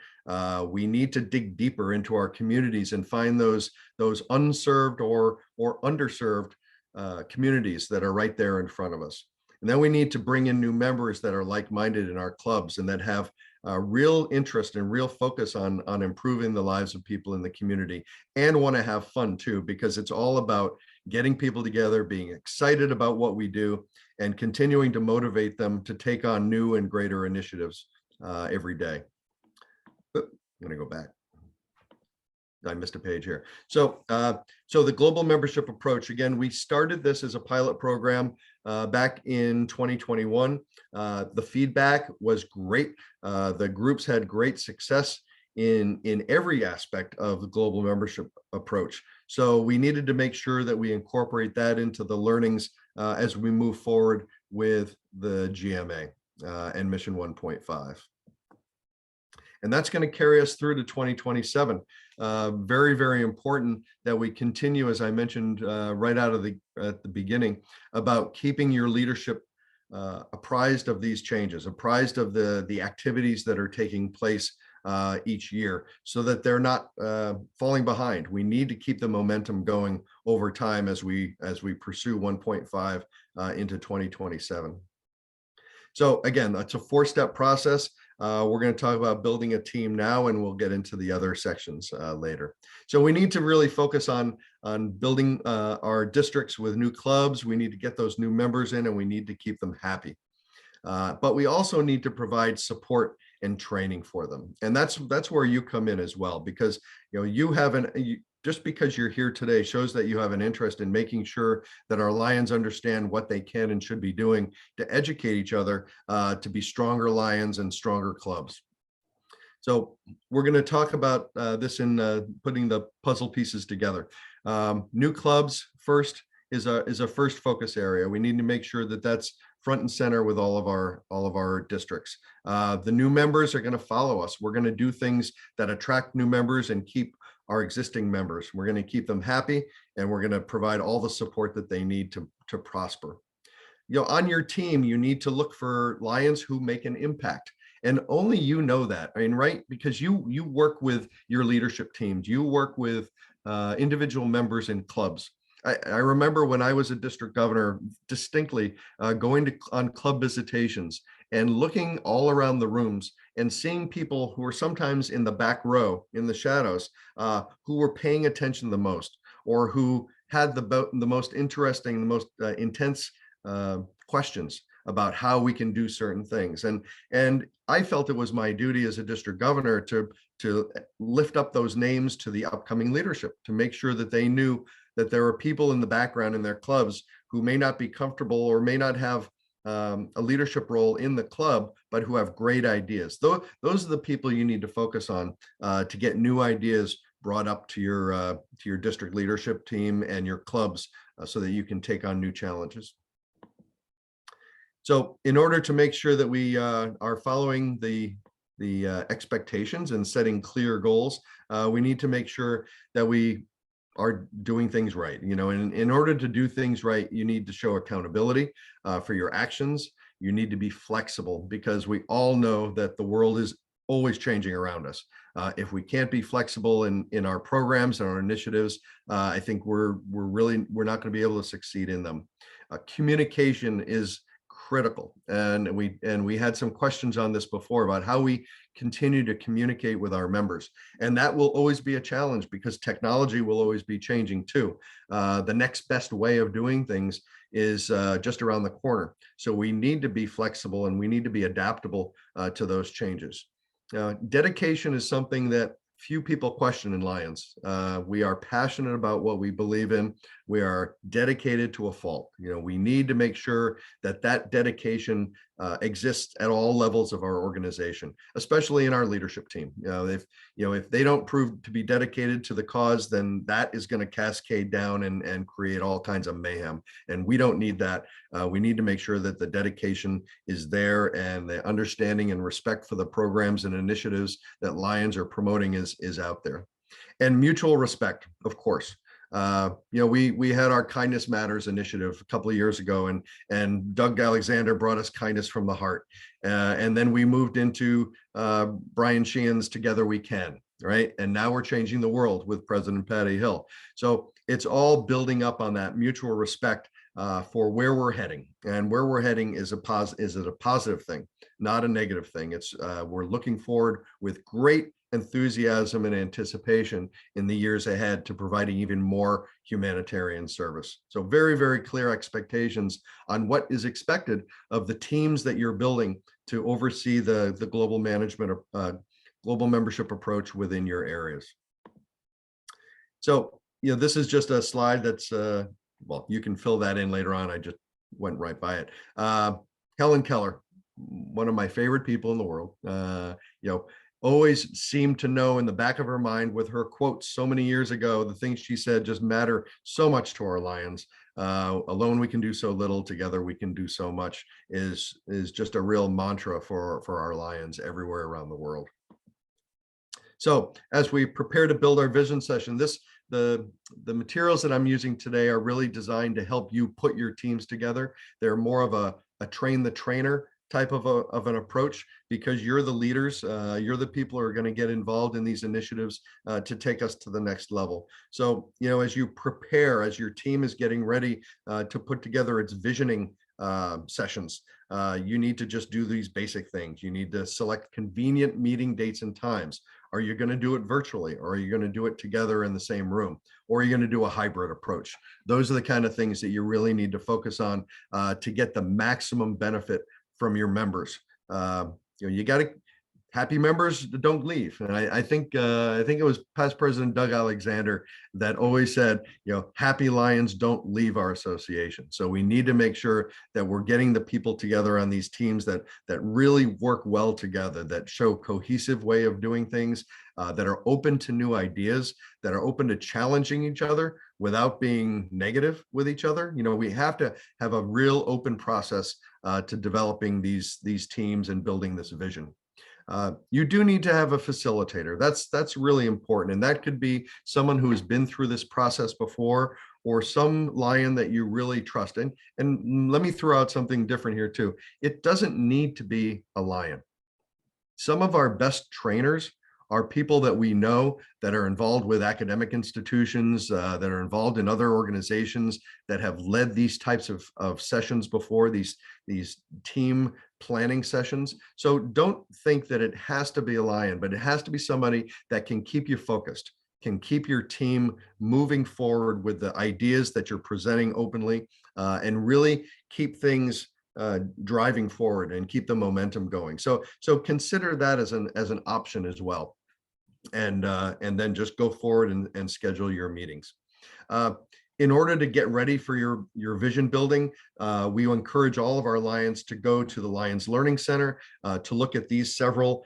Speaker 2: We need to dig deeper into our communities and find those unserved or underserved communities that are right there in front of us. And then we need to bring in new members that are like-minded in our clubs and that have real interest and real focus on improving the lives of people in the community and want to have fun too, because it's all about getting people together, being excited about what we do, and continuing to motivate them to take on new and greater initiatives every day. I'm going to go back. I missed a page here. So the global membership approach, again, we started this as a pilot program back in 2021. The feedback was great. The groups had great success in every aspect of the global membership approach. So we needed to make sure that we incorporate that into the learnings as we move forward with the GMA and Mission 1.5. And that's going to carry us through to 2027. Very, very important that we continue, as I mentioned right out of at the beginning, about keeping your leadership apprised of these changes, apprised of the activities that are taking place each year, so that they're not falling behind. We need to keep the momentum going over time as we pursue 1.5 into 2027. So again, that's a 4-step process. We're going to talk about building a team now, and we'll get into the other sections later. So we need to really focus on building our districts with new clubs. We need to get those new members in, and we need to keep them happy. But we also need to provide support and training for them. And that's where you come in as well, because just because you're here today shows that you have an interest in making sure that our Lions understand what they can and should be doing to educate each other to be stronger Lions and stronger clubs. So we're going to talk about this in putting the puzzle pieces together. New clubs first is a first focus area. We need to make sure that that's front and center with all of our districts. The new members are going to follow us. We're going to do things that attract new members and keep our existing members. We're going to keep them happy, and we're going to provide all the support that they need to prosper. On your team, you need to look for Lions who make an impact. And only you know that, right? Because you work with your leadership teams, you work with individual members in clubs. I remember when I was a district governor distinctly going on club visitations and looking all around the rooms and seeing people who were sometimes in the back row in the shadows who were paying attention the most, or who had the most interesting, the most intense questions about how we can do certain things. And I felt it was my duty as a district governor to lift up those names to the upcoming leadership, to make sure that they knew that there are people in the background in their clubs who may not be comfortable or may not have a leadership role in the club, but who have great ideas. Those are the people you need to focus on to get new ideas brought up to your district leadership team and your clubs so that you can take on new challenges. So in order to make sure that we are following the expectations and setting clear goals, we need to make sure that we are doing things right. In order to do things right, you need to show accountability for your actions. You need to be flexible, because we all know that the world is always changing around us. If we can't be flexible in our programs and our initiatives, I think we're not going to be able to succeed in them. Communication is critical, and we had some questions on this before about how we continue to communicate with our members, and that will always be a challenge because technology will always be changing too. The next best way of doing things is just around the corner, so we need to be flexible and we need to be adaptable to those changes. Dedication is something that few people question in Lions. We are passionate about what we believe in. We are dedicated to a fault. We need to make sure that that dedication exists at all levels of our organization, especially in our leadership team. If they don't prove to be dedicated to the cause, then that is going to cascade down and create all kinds of mayhem. And we don't need that. We need to make sure that the dedication is there and the understanding and respect for the programs and initiatives that Lions are promoting is out there. And mutual respect, of course. We had our Kindness Matters initiative a couple of years ago, and Doug Alexander brought us kindness from the heart. And then we moved into Brian Sheehan's Together We Can, right? And now we're changing the world with President Patty Hill. So it's all building up on that mutual respect for where we're heading. And where we're heading is a positive thing, not a negative thing. It's we're looking forward with great enthusiasm and anticipation in the years ahead to providing even more humanitarian service. So very, very clear expectations on what is expected of the teams that you're building to oversee the global management of global membership approach within your areas. So, this is just a slide that's, well, you can fill that in later on. I just went right by it. Helen Keller, one of my favorite people in the world, always seemed to know in the back of her mind with her quotes so many years ago, the things she said just matter so much to our Lions. Alone we can do so little, together we can do so much is just a real mantra for our Lions everywhere around the world. So as we prepare to build our vision session, the materials that I'm using today are really designed to help you put your teams together. They're more of a train the trainer type of an approach, because you're the leaders, you're the people who are going to get involved in these initiatives to take us to the next level. So, as you prepare, as your team is getting ready to put together its visioning sessions, you need to just do these basic things. You need to select convenient meeting dates and times. Are you going to do it virtually, or are you going to do it together in the same room, or are you going to do a hybrid approach? Those are the kind of things that you really need to focus on to get the maximum benefit from your members. You got to, happy members don't leave. And I think it was past President Doug Alexander that always said, happy Lions don't leave our association. So we need to make sure that we're getting the people together on these teams that really work well together, that show cohesive way of doing things, that are open to new ideas, that are open to challenging each other without being negative with each other. We have to have a real open process to developing these teams and building this vision. You do need to have a facilitator. That's really important. And that could be someone who has been through this process before, or some Lion that you really trust. And let me throw out something different here too. It doesn't need to be a Lion. Some of our best trainers are people that we know that are involved with academic institutions, that are involved in other organizations that have led these types of sessions before, these team planning sessions. So don't think that it has to be a Lion, but it has to be somebody that can keep you focused, can keep your team moving forward with the ideas that you're presenting openly, and really keep things driving forward and keep the momentum going. So consider that as an option as well. And then just go forward and schedule your meetings. In order to get ready for your vision building, we encourage all of our Lions to go to the Lions Learning Center to look at these several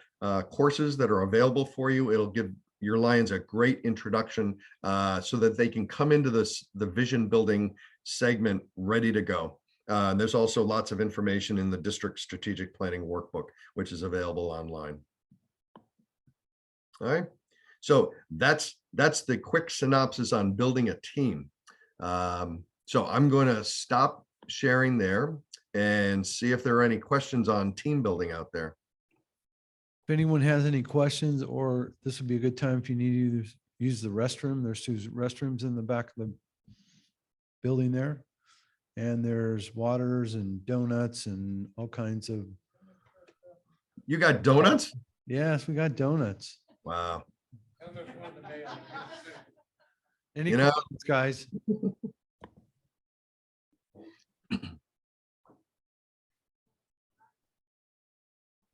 Speaker 2: courses that are available for you. It'll give your Lions a great introduction so that they can come into the vision building segment ready to go. There's also lots of information in the District Strategic Planning Workbook, which is available online. All right, so that's the quick synopsis on building a team. So I'm going to stop sharing there and see if there are any questions on team building out there.
Speaker 1: If anyone has any questions, or this would be a good time if you need to use the restroom, there's two restrooms in the back of the building there. And there's waters and donuts and all kinds of,
Speaker 2: You got donuts?
Speaker 1: yes, we got donuts.
Speaker 2: Wow.
Speaker 1: Any
Speaker 2: You know-
Speaker 1: questions, guys?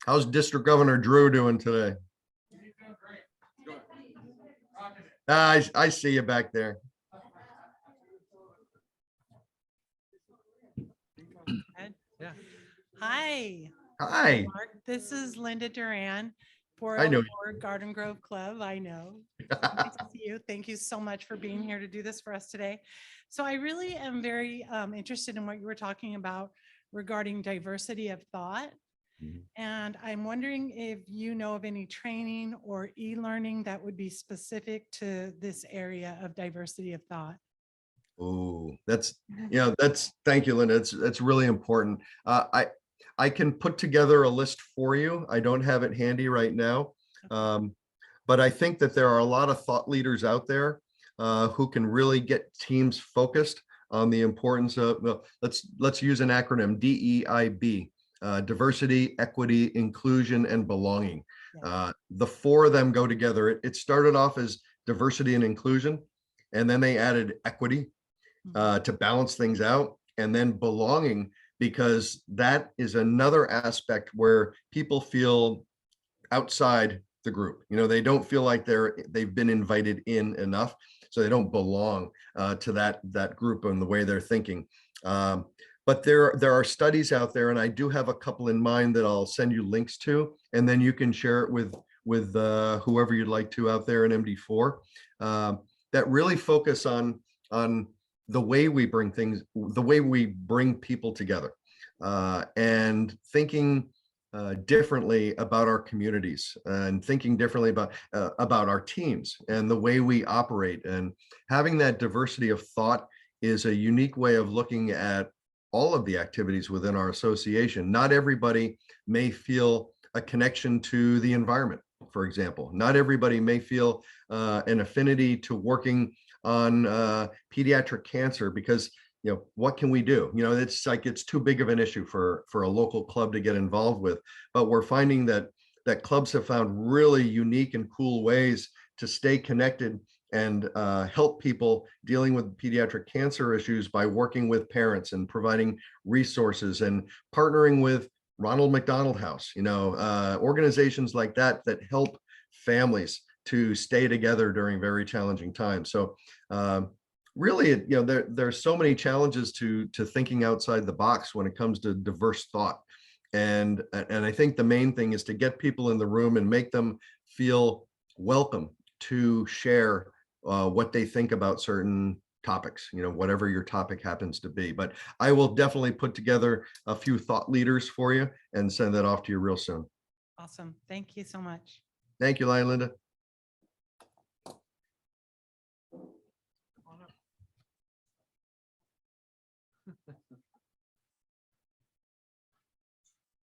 Speaker 2: How's District Governor Drew doing today? I see you back there.
Speaker 7: Hi,
Speaker 2: Hi.
Speaker 7: Mark. This is Linda Duran,
Speaker 2: I know
Speaker 7: 404 Garden Grove Club. I know. Nice to see you. Thank you so much for being here to do this for us today. So I really am very interested in what you were talking about regarding diversity of thought.
Speaker 2: Mhm.
Speaker 7: And I'm wondering if you know of any training or e-learning that would be specific to this area of diversity of thought.
Speaker 2: Oh, thank you, Linda. It's really important. I can put together a list for you. I don't have it handy right now. But I think that there are a lot of thought leaders out there who can really get teams focused on the importance of, well, let's use an acronym, DEIB, diversity, equity, inclusion, and belonging. The four of them go together. It started off as diversity and inclusion, and then they added equity to balance things out, and then belonging, because that is another aspect where people feel outside the group. You know, they don't feel like they've been invited in enough, so they don't belong to that group and the way they're thinking. But there are studies out there, and I do have a couple in mind that I'll send you links to, and then you can share it with whoever you'd like to out there in MD4, that really focus on the way we bring people together, and thinking differently about our communities, and thinking differently about our teams and the way we operate. And having that diversity of thought is a unique way of looking at all of the activities within our association. Not everybody may feel a connection to the environment, for example. Not everybody may feel an affinity to working on pediatric cancer, because, you know, what can we do? You know, it's like, it's too big of an issue for a local club to get involved with. But we're finding that clubs have found really unique and cool ways to stay connected and help people dealing with pediatric cancer issues by working with parents and providing resources and partnering with Ronald McDonald House, you know, organizations like that help families to stay together during very challenging times. So really, you know, there's so many challenges to thinking outside the box when it comes to diverse thought. And I think the main thing is to get people in the room and make them feel welcome to share what they think about certain topics, you know, whatever your topic happens to be. But I will definitely put together a few thought leaders for you and send that off to you real soon.
Speaker 7: Awesome. Thank you so much.
Speaker 2: Thank you, Lion Linda.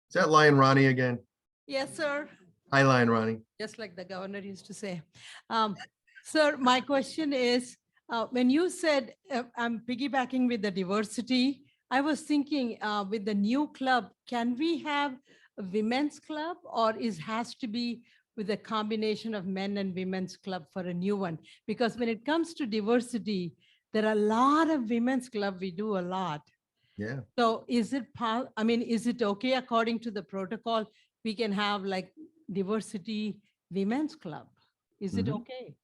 Speaker 2: Is that Lion Ronnie again?
Speaker 6: Yes, sir.
Speaker 2: Hi, Lion Ronnie.
Speaker 6: Just like the governor used to say. Sir, my question is, when you said, I'm piggybacking with the diversity, I was thinking with the new club, can we have a women's club, or has to be with a combination of men and women's club for a new one? Because when it comes to diversity, there are a lot of women's club, we do a lot.
Speaker 2: Yeah.
Speaker 6: So is it is it okay according to the protocol? We can have like diversity women's club. Is it
Speaker 2: Mhm.
Speaker 6: okay?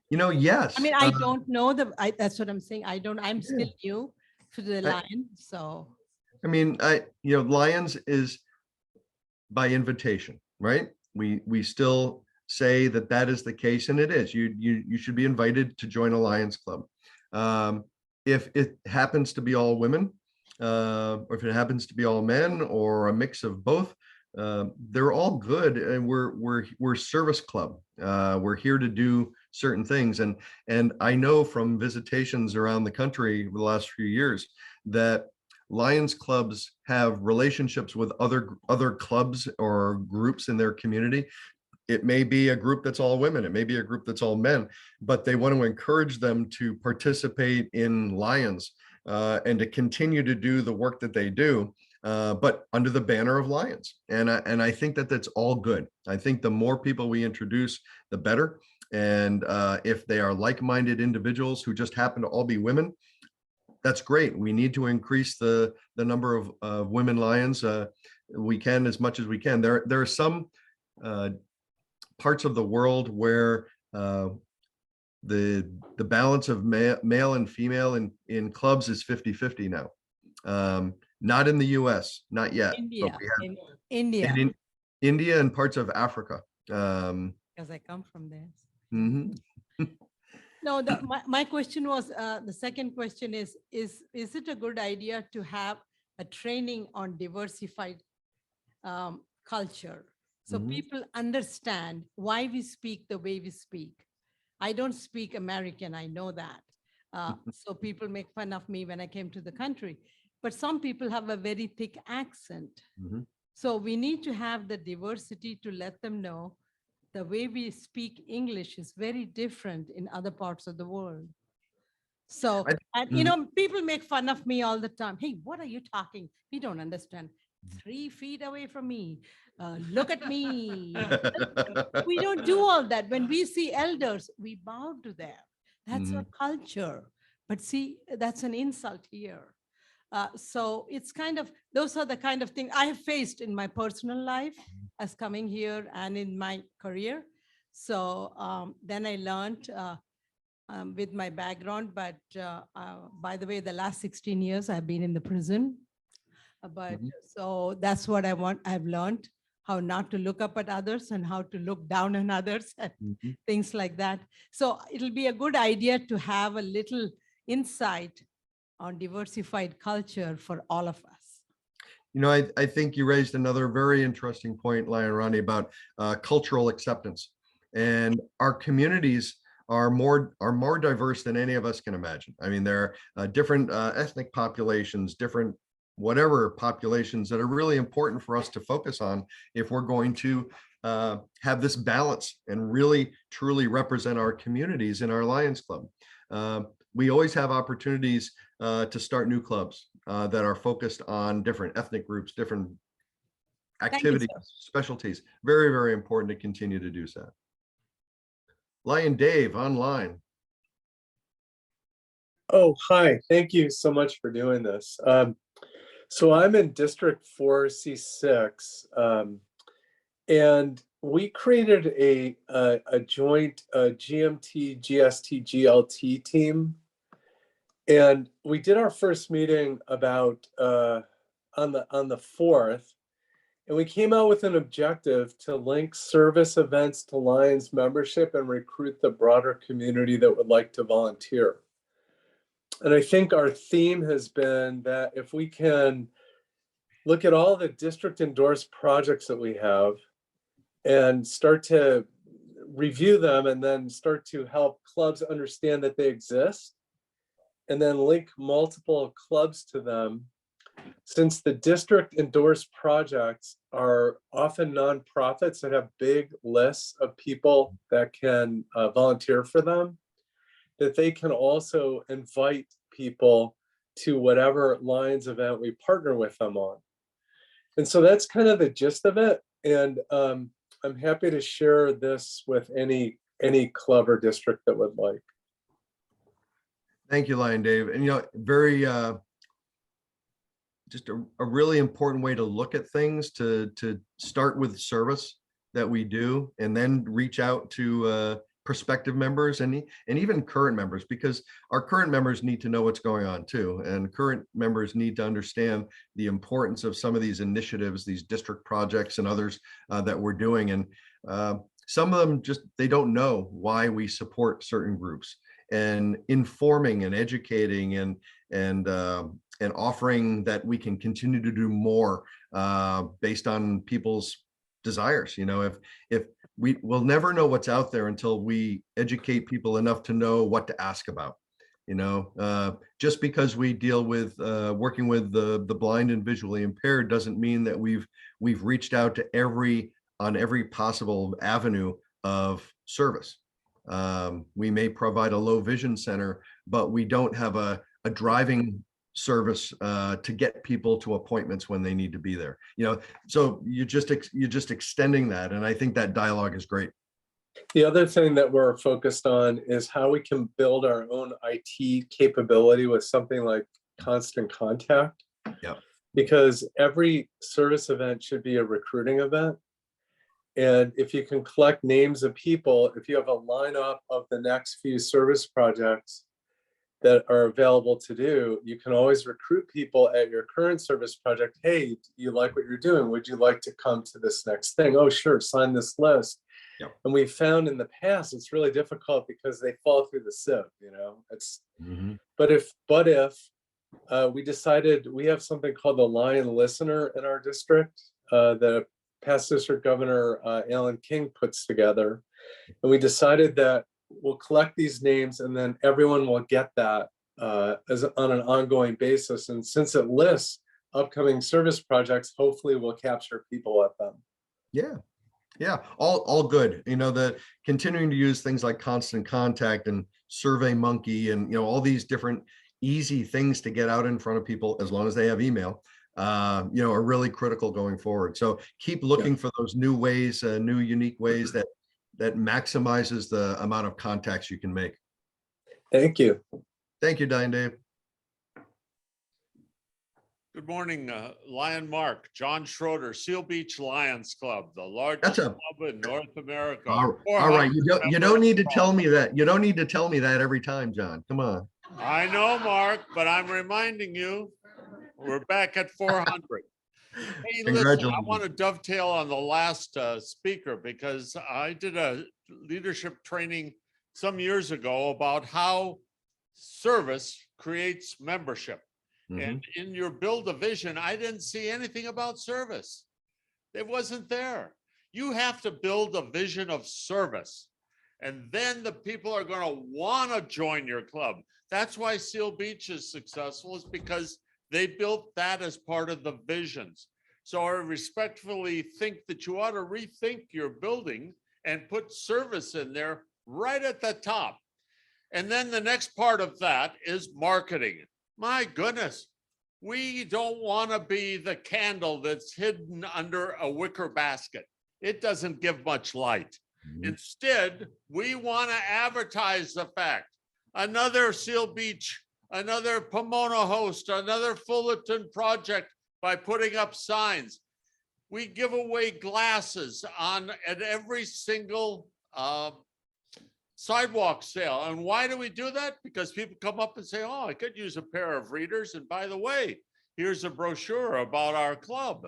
Speaker 2: You know, yes.
Speaker 6: I mean, I don't know that's what I'm saying. I'm
Speaker 2: Yeah.
Speaker 6: still new to the line, so.
Speaker 2: I mean, you know, Lions is by invitation, right? We still say that is the case, and it is. You should be invited to join a Lions Club. If it happens to be all women, or if it happens to be all men, or a mix of both, they're all good, and we're service club. We're here to do certain things, and I know from visitations around the country over the last few years that Lions clubs have relationships with other clubs or groups in their community. It may be a group that's all women, it may be a group that's all men, but they want to encourage them to participate in Lions and to continue to do the work that they do, but under the banner of Lions. And I think that that's all good. I think the more people we introduce, the better. And if they are like-minded individuals who just happen to all be women, that's great. We need to increase the number of women Lions. We can as much as we can. There are some parts of the world where the balance of male and female in clubs is 50-50 now. Not in the US, not yet.
Speaker 6: India,
Speaker 2: But we have
Speaker 6: in India,
Speaker 2: in India and parts of Africa.
Speaker 6: because I come from there.
Speaker 2: Mhm.
Speaker 6: No, my question was, the second question is it a good idea to have a training on diversified culture? So
Speaker 2: Mhm.
Speaker 6: people understand why we speak the way we speak. I don't speak American, I know that. So people make fun of me when I came to the country, but some people have a very thick accent.
Speaker 2: Mhm.
Speaker 6: So we need to have the diversity to let them know the way we speak English is very different in other parts of the world. So, and you know, people make fun of me all the time. Hey, what are you talking? We don't understand. 3 feet away from me. Look at me. We don't do all that. When we see elders, we bow to them. That's our culture. But see, that's an insult here. So it's kind of, those are the kind of things I have faced in my personal life as coming here and in my career. So then I learned with my background, but by the way, the last 16 years I've been in the prison. But so that's what I've learned, how not to look up at others and how to look down on others and things like that. So it'll be a good idea to have a little insight on diversified culture for all of us.
Speaker 2: You know, I think you raised another very interesting point, Lion Ronnie, about cultural acceptance. And our communities are more diverse than any of us can imagine. I mean, there are different ethnic populations, different whatever populations that are really important for us to focus on if we're going to have this balance and really truly represent our communities in our Lions Club. We always have opportunities to start new clubs that are focused on different ethnic groups, different activities, specialties. Very, very important to continue to do so. Lion Dave online.
Speaker 8: Oh, hi. Thank you so much for doing this. So I'm in District 4C6, and we created a joint GMT, GST, GLT team. And we did our first meeting about on the 4th, and we came out with an objective to link service events to Lions membership and recruit the broader community that would like to volunteer. And I think our theme has been that if we can look at all the district endorsed projects that we have and start to review them and then start to help clubs understand that they exist, and then link multiple clubs to them, since the district endorsed projects are often nonprofits that have big lists of people that can volunteer for them, that they can also invite people to whatever Lions event we partner with them on. And so that's kind of the gist of it. And I'm happy to share this with any club or district that would like.
Speaker 2: Thank you, Lion Dave. And, you know, very, just a really important way to look at things, to start with service that we do, and then reach out to prospective members and even current members, because our current members need to know what's going on too. And current members need to understand the importance of some of these initiatives, these district projects and others that we're doing. And some of them just, they don't know why we support certain groups. And informing and educating and offering that we can continue to do more based on people's desires. You know, if we'll never know what's out there until we educate people enough to know what to ask about. You know, just because we deal with working with the blind and visually impaired doesn't mean that we've reached out to on every possible avenue of service. We may provide a low vision center, but we don't have a driving service to get people to appointments when they need to be there. You know, so you're just extending that, and I think that dialogue is great.
Speaker 8: The other thing that we're focused on is how we can build our own IT capability with something like Constant Contact.
Speaker 2: Yeah.
Speaker 8: Because every service event should be a recruiting event. And if you can collect names of people, if you have a lineup of the next few service projects that are available to do, you can always recruit people at your current service project. Hey, you like what you're doing? Would you like to come to this next thing? Oh, sure, sign this list.
Speaker 2: Yep.
Speaker 8: And we found in the past, it's really difficult because they fall through the sieve, you know, but if we decided we have something called the Lion Listener in our district, the past district governor, Alan King, puts together. And we decided that we'll collect these names and then everyone will get that on an ongoing basis. And since it lists upcoming service projects, hopefully we'll capture people at them.
Speaker 2: Yeah. Yeah, all good. You know, the continuing to use things like Constant Contact and Survey Monkey and, you know, all these different easy things to get out in front of people as long as they have email, you know, are really critical going forward. So keep looking for those new ways, new unique ways that maximizes the amount of contacts you can make.
Speaker 8: Thank you.
Speaker 2: Thank you, Diane Dave.
Speaker 9: Good morning, Lion Mark, John Schroeder, Seal Beach Lions Club, the largest club in North America.
Speaker 2: All right, you don't need to tell me that. You don't need to tell me that every time, John. Come on.
Speaker 9: I know, Mark, but I'm reminding you, we're back at 400. Hey, listen, I want to dovetail on the last speaker because I did a leadership training some years ago about how service creates membership. And in your build a vision, I didn't see anything about service. It wasn't there. You have to build a vision of service. And then the people are going to want to join your club. That's why Seal Beach is successful, is because they built that as part of the visions. So I respectfully think that you ought to rethink your building and put service in there right at the top. And then the next part of that is marketing. My goodness, we don't want to be the candle that's hidden under a wicker basket. It doesn't give much light. Instead, we want to advertise the fact. Another Seal Beach, another Pomona host, another Fullerton project by putting up signs. We give away glasses at every single sidewalk sale. And why do we do that? Because people come up and say, oh, I could use a pair of readers. And by the way, here's a brochure about our club.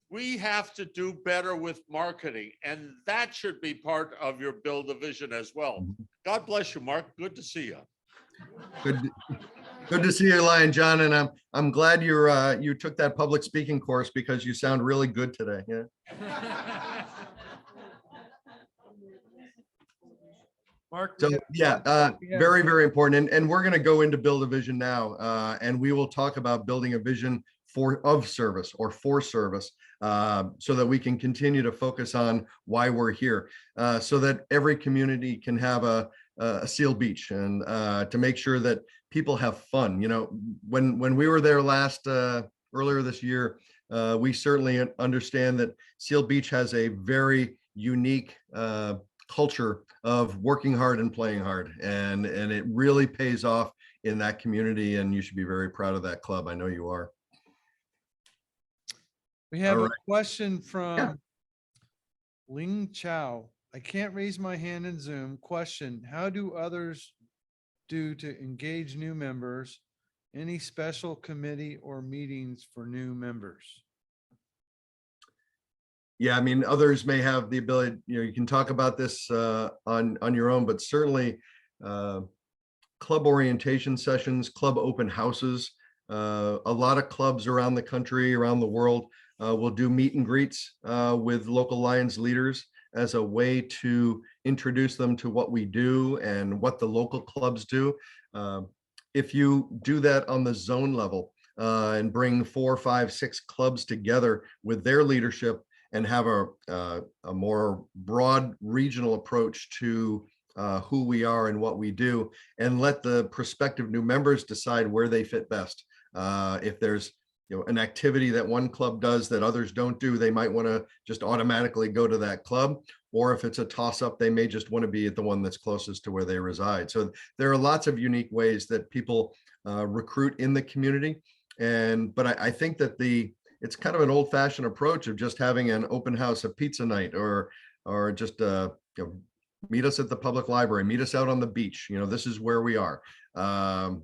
Speaker 9: We have to do better with marketing, and that should be part of your build a vision as well. God bless you, Mark. Good to see you.
Speaker 2: Good to see you, Lion John. And I'm glad you took that public speaking course because you sound really good today. Yeah.
Speaker 1: Mark.
Speaker 2: So yeah, very, very important. And we're going to go into build a vision now, and we will talk about building a vision of service or for service, so that we can continue to focus on why we're here, so that every community can have a Seal Beach, and to make sure that people have fun. You know, when we were there earlier this year, we certainly understand that Seal Beach has a very unique culture of working hard and playing hard, and it really pays off in that community, and you should be very proud of that club. I know you are.
Speaker 1: We have
Speaker 2: All
Speaker 1: a
Speaker 2: right.
Speaker 1: question from Ling Chow. I can't raise my hand in Zoom. Question: how do others do to engage new members? Any special committee or meetings for new members?
Speaker 2: Yeah, I mean, others may have the ability, you know, you can talk about this on your own, but certainly club orientation sessions, club open houses, a lot of clubs around the country, around the world will do meet and greets with local Lions leaders. as a way to introduce them to what we do and what the local clubs do. If you do that on the zone level and bring 4, 5, 6 clubs together with their leadership and have a more broad regional approach to who we are and what we do, and let the prospective new members decide where they fit best. If there's an activity that one club does that others don't do, they might want to just automatically go to that club. Or if it's a toss up, they may just want to be at the one that's closest to where they reside. So there are lots of unique ways that people recruit in the community. But I think that it's kind of an old fashioned approach of just having an open house, a pizza night, or just meet us at the public library, meet us out on the beach. This is where we are.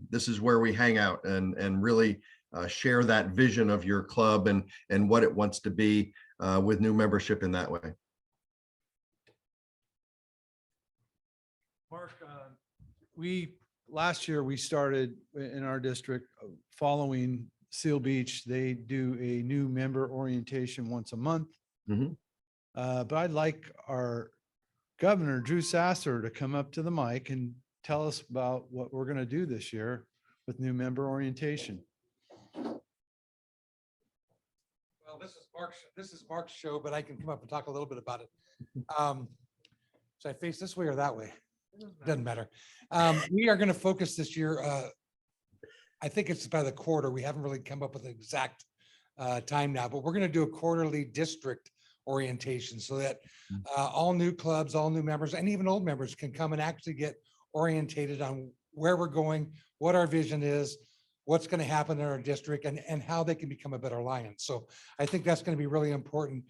Speaker 2: This is where we hang out and really share that vision of your club and what it wants to be with new membership in that way.
Speaker 1: Mark, last year we started in our district following Seal Beach. They do a new member orientation once a month.
Speaker 2: Mhm.
Speaker 1: But I'd like our Governor Drew Sasser to come up to the mic and tell us about what we're going to do this year with new member orientation.
Speaker 10: Well, this is Mark's show, but I can come up and talk a little bit about it. Should I face this way or that way? Doesn't matter. We are going to focus this year. I think it's by the quarter. We haven't really come up with an exact time now, but we're going to do a quarterly district orientation so that all new clubs, all new members, and even old members can come and actually get orientated on where we're going, what our vision is, what's going to happen in our district, and how they can become a better Lion. So I think that's going to be really important.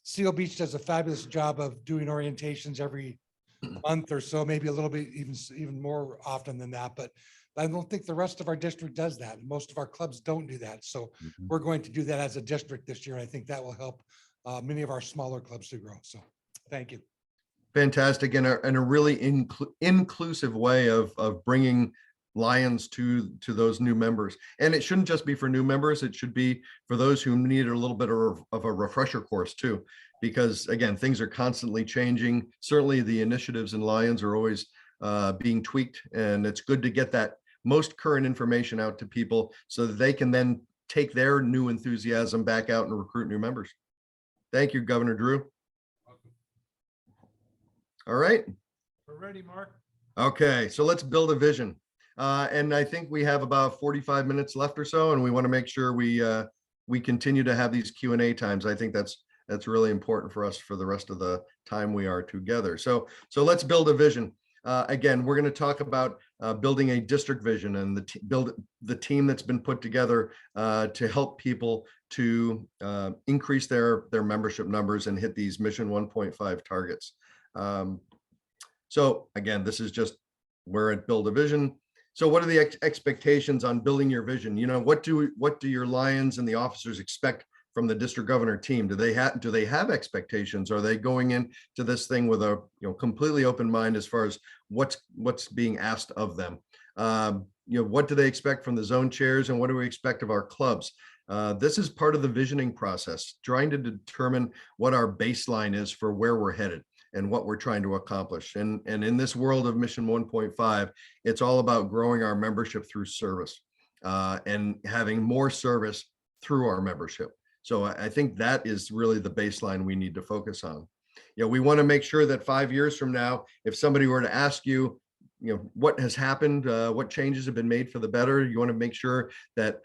Speaker 10: Seal Beach does a fabulous job of doing orientations every month or so, maybe a little bit even more often than that. But I don't think the rest of our district does that. Most of our clubs don't do that. So we're going to do that as a district this year. I think that will help many of our smaller clubs to grow. So thank you.
Speaker 2: Fantastic, and a really inclusive way of bringing Lions to those new members. And it shouldn't just be for new members. It should be for those who need a little bit of a refresher course too, because again, things are constantly changing. Certainly the initiatives in Lions are always being tweaked, and it's good to get that most current information out to people so that they can then take their new enthusiasm back out and recruit new members. Thank you, Governor Drew. All right.
Speaker 1: We're ready, Mark.
Speaker 2: Okay, so let's build a vision. And I think we have about 45 minutes left or so, and we want to make sure we continue to have these Q&A times. I think that's really important for us for the rest of the time we are together. So let's build a vision. Again, we're going to talk about building a district vision and build the team that's been put together to help people to increase their membership numbers and hit these Mission 1.5 targets. So again, this is just we're at Build a Vision. So what are the expectations on building your vision? What do your Lions and the officers expect from the district governor team? Do they have expectations? Are they going into this thing with a completely open mind as far as what's being asked of them? What do they expect from the zone chairs, and what do we expect of our clubs? This is part of the visioning process, trying to determine what our baseline is for where we're headed and what we're trying to accomplish. And in this world of Mission 1.5, it's all about growing our membership through service and having more service through our membership. So I think that is really the baseline we need to focus on. We want to make sure that 5 years from now, if somebody were to ask you, what has happened, what changes have been made for the better, you want to make sure that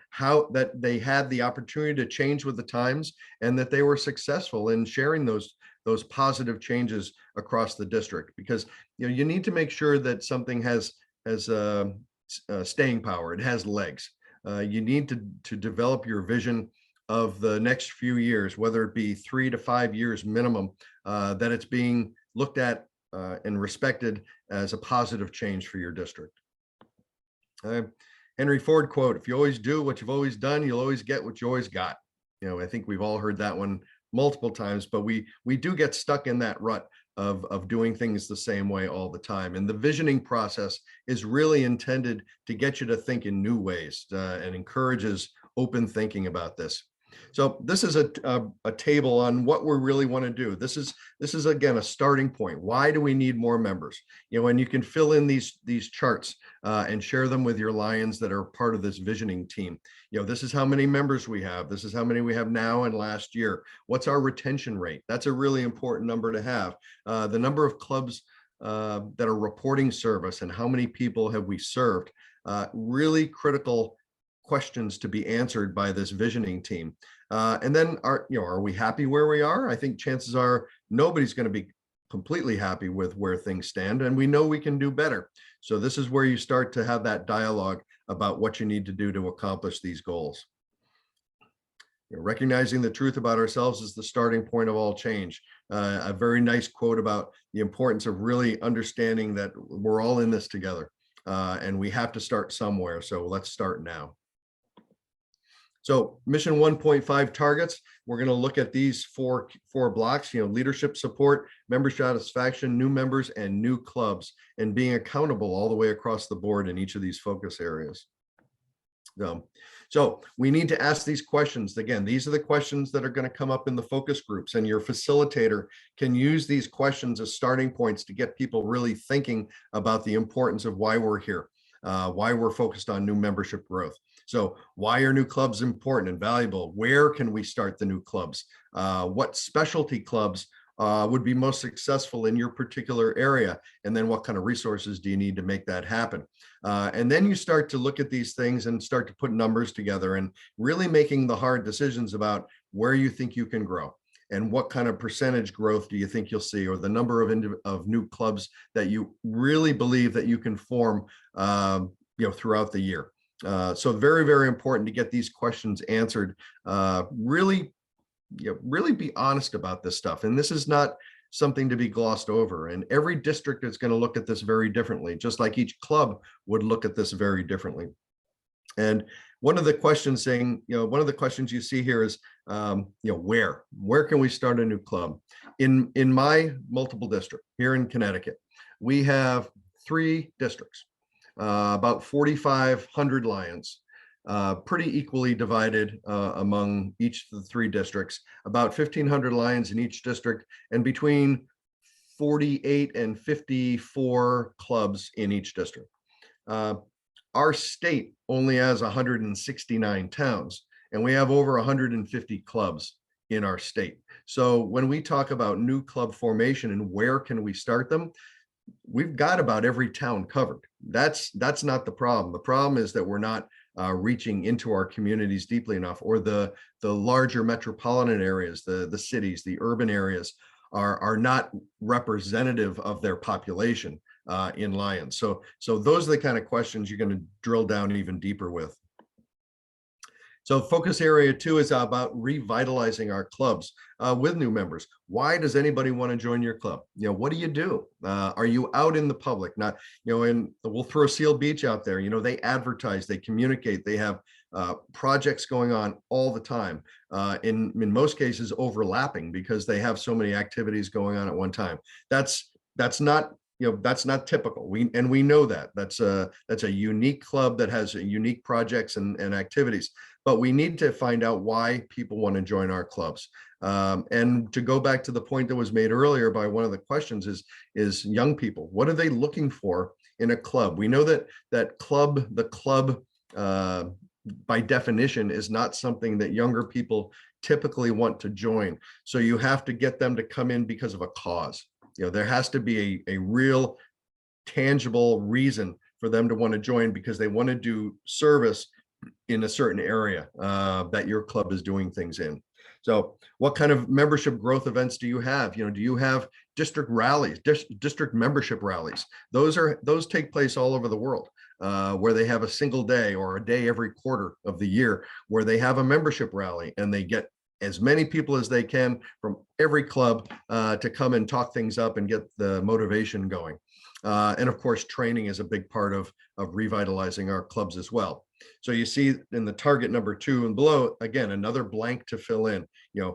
Speaker 2: they had the opportunity to change with the times and that they were successful in sharing those positive changes across the district, because you need to make sure that something has staying power. It has legs. You need to develop your vision of the next few years, whether it be 3 to 5 years minimum, that it's being looked at and respected as a positive change for your district. Henry Ford quote: "If you always do what you've always done, you'll always get what you always got." I think we've all heard that one multiple times, but we do get stuck in that rut of doing things the same way all the time. And the visioning process is really intended to get you to think in new ways and encourages open thinking about this. So this is a table on what we really want to do. This is again a starting point. Why do we need more members? You know, and you can fill in these charts and share them with your Lions that are part of this visioning team. You know, this is how many members we have. This is how many we have now and last year. What's our retention rate? That's a really important number to have. The number of clubs that are reporting service and how many people have we served. Really critical questions to be answered by this visioning team. And then are we happy where we are? I think chances are nobody's going to be completely happy with where things stand, and we know we can do better. So this is where you start to have that dialogue about what you need to do to accomplish these goals. You know, recognizing the truth about ourselves is the starting point of all change. A very nice quote about the importance of really understanding that we're all in this together, and we have to start somewhere. So let's start now. So mission 1.5 targets, we're going to look at these four blocks, you know, leadership support, member satisfaction, new members, and new clubs, and being accountable all the way across the board in each of these focus areas. So we need to ask these questions. Again, these are the questions that are going to come up in the focus groups, and your facilitator can use these questions as starting points to get people really thinking about the importance of why we're here, why we're focused on new membership growth. So why are new clubs important and valuable? Where can we start the new clubs? What specialty clubs would be most successful in your particular area? And then what kind of resources do you need to make that happen? And then you start to look at these things and start to put numbers together and really making the hard decisions about where you think you can grow and what kind of percentage growth do you think you'll see, or the number of new clubs that you really believe that you can form throughout the year. So very, very important to get these questions answered. Really be honest about this stuff. And this is not something to be glossed over. And every district is going to look at this very differently, just like each club would look at this very differently. And one of the questions one of the questions you see here is, where can we start a new club? In my multiple district here in Connecticut, we have 3 districts. About 4,500 Lions, pretty equally divided among each of the 3 districts, about 1,500 Lions in each district, and between 48 and 54 clubs in each district. Our state only has 169 towns, and we have over 150 clubs in our state. So when we talk about new club formation and where can we start them, we've got about every town covered. That's not the problem. The problem is that we're not reaching into our communities deeply enough, or the larger metropolitan areas, the cities, the urban areas are not representative of their population in Lions. So those are the kind of questions you're going to drill down even deeper with. So focus area 2 is about revitalizing our clubs with new members. Why does anybody want to join your club? What do you do? Are you out in the public? Not, and we'll throw Seal Beach out there. They advertise, they communicate, they have projects going on all the time. In most cases, overlapping because they have so many activities going on at one time. That's not that's not typical. We know that that's a unique club that has unique projects and activities, but we need to find out why people want to join our clubs. And to go back to the point that was made earlier by one of the questions is young people. What are they looking for in a club? We know that the club by definition is not something that younger people typically want to join. So you have to get them to come in because of a cause. There has to be a real tangible reason for them to want to join, because they want to do service in a certain area that your club is doing things in. So what kind of membership growth events do you have? Do you have district rallies, district membership rallies? Those take place all over the world, where they have a single day or a day every quarter of the year where they have a membership rally, and they get as many people as they can from every club to come and talk things up and get the motivation going. And of course, training is a big part of revitalizing our clubs as well. So you see in the target number 2 and below, again, another blank to fill in.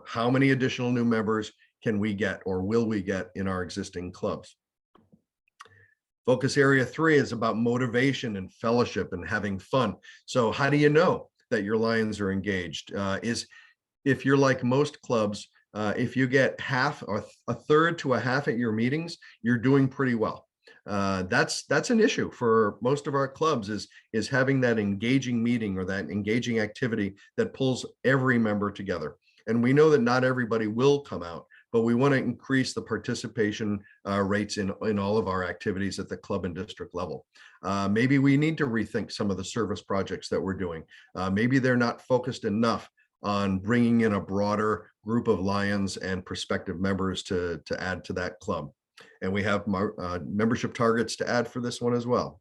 Speaker 2: How many additional new members can we get, or will we get, in our existing clubs? Focus area 3 is about motivation and fellowship and having fun. So how do you know that your Lions are engaged? if you're like most clubs, if you get half or a third to a half at your meetings, you're doing pretty well. That's an issue for most of our clubs is having that engaging meeting or that engaging activity that pulls every member together. And we know that not everybody will come out, but we want to increase the participation rates in all of our activities at the club and district level. Maybe we need to rethink some of the service projects that we're doing. Maybe they're not focused enough on bringing in a broader group of Lions and prospective members to add to that club. And we have membership targets to add for this one as well.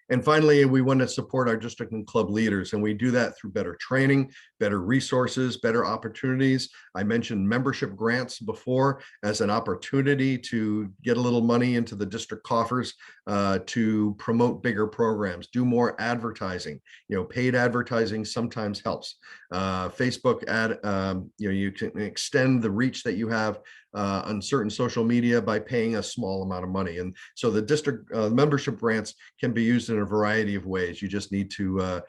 Speaker 2: And finally, we want to support our district and club leaders, and we do that through better training, better resources, better opportunities. I mentioned membership grants before as an opportunity to get a little money into the district coffers to promote bigger programs, do more advertising. Paid advertising sometimes helps. Facebook ad, you can extend the reach that you have on certain social media by paying a small amount of money. And so the district membership grants can be used in a variety of ways. You just need to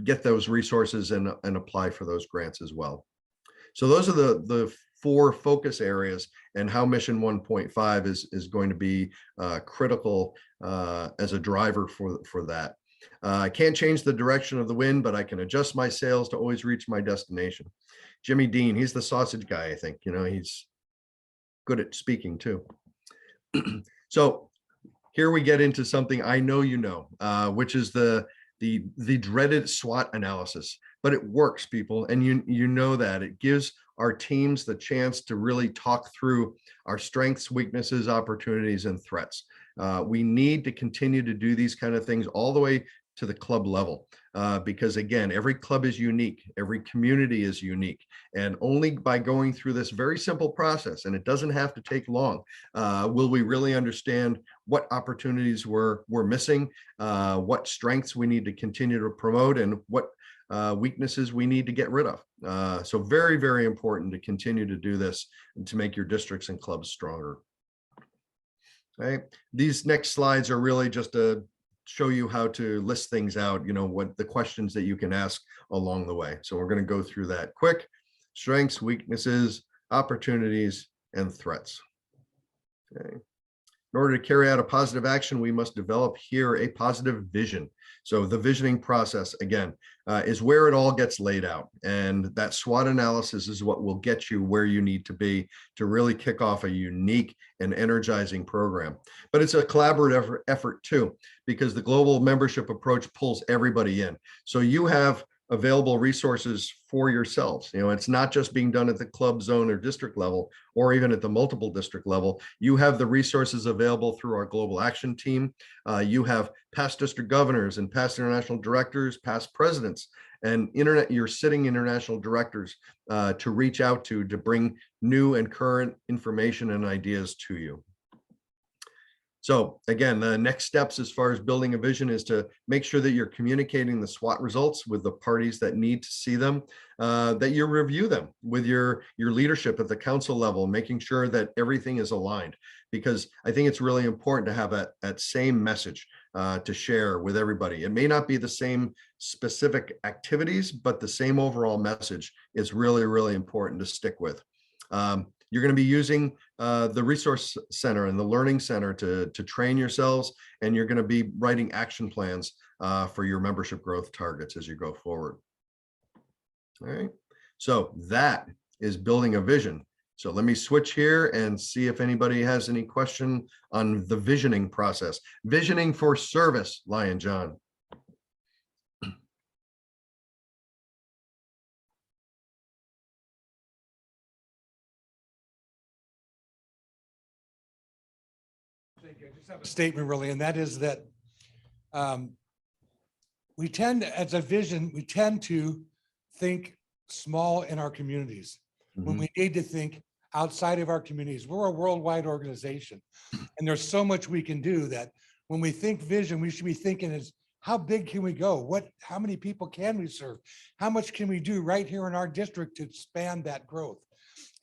Speaker 2: get those resources and apply for those grants as well. So those are the 4 focus areas, and how Mission 1.5 is going to be critical as a driver for that. I can't change the direction of the wind, but I can adjust my sails to always reach my destination. Jimmy Dean, he's the sausage guy, I think. He's good at speaking too. So here we get into something I know which is the dreaded SWOT analysis. But it works, people, and you know that. It gives our teams the chance to really talk through our strengths, weaknesses, opportunities, and threats. We need to continue to do these kind of things all the way to the club level, because again, every club is unique, every community is unique, and only by going through this very simple process, and it doesn't have to take long, will we really understand what opportunities we're missing, what strengths we need to continue to promote, and what weaknesses we need to get rid of. So very, very important to continue to do this and to make your districts and clubs stronger. Okay. These next slides are really just to show you how to list things out, what the questions that you can ask along the way. So we're going to go through that quick. Strengths, weaknesses, opportunities, and threats. Okay. In order to carry out a positive action, we must develop here a positive vision. So the visioning process, again, is where it all gets laid out. And that SWOT analysis is what will get you where you need to be to really kick off a unique and energizing program. But it's a collaborative effort too, because the global membership approach pulls everybody in. So you have available resources for yourselves. It's not just being done at the club, zone, or district level, or even at the multiple district level. You have the resources available through our global action team. You have past district governors and past international directors, past presidents, and your sitting international directors to reach out to bring new and current information and ideas to you. So again, the next steps as far as building a vision is to make sure that you're communicating the SWOT results with the parties that need to see them, that you review them with your leadership at the council level, making sure that everything is aligned, because I think it's really important to have that same message to share with everybody. It may not be the same specific activities, but the same overall message is really, really important to stick with. You're going to be using the resource center and the learning center to train yourselves, and you're going to be writing action plans for your membership growth targets as you go forward. All right, so that is building a vision. So let me switch here and see if anybody has any question on the visioning process. Visioning for service, Lyon John.
Speaker 10: I just have a statement really, and that is that we tend, as a vision, we tend to think small in our communities when we need to think outside of our communities. We're a worldwide organization, and there's so much we can do that when we think vision, we should be thinking is how big can we go? How many people can we serve? How much can we do right here in our district to expand that growth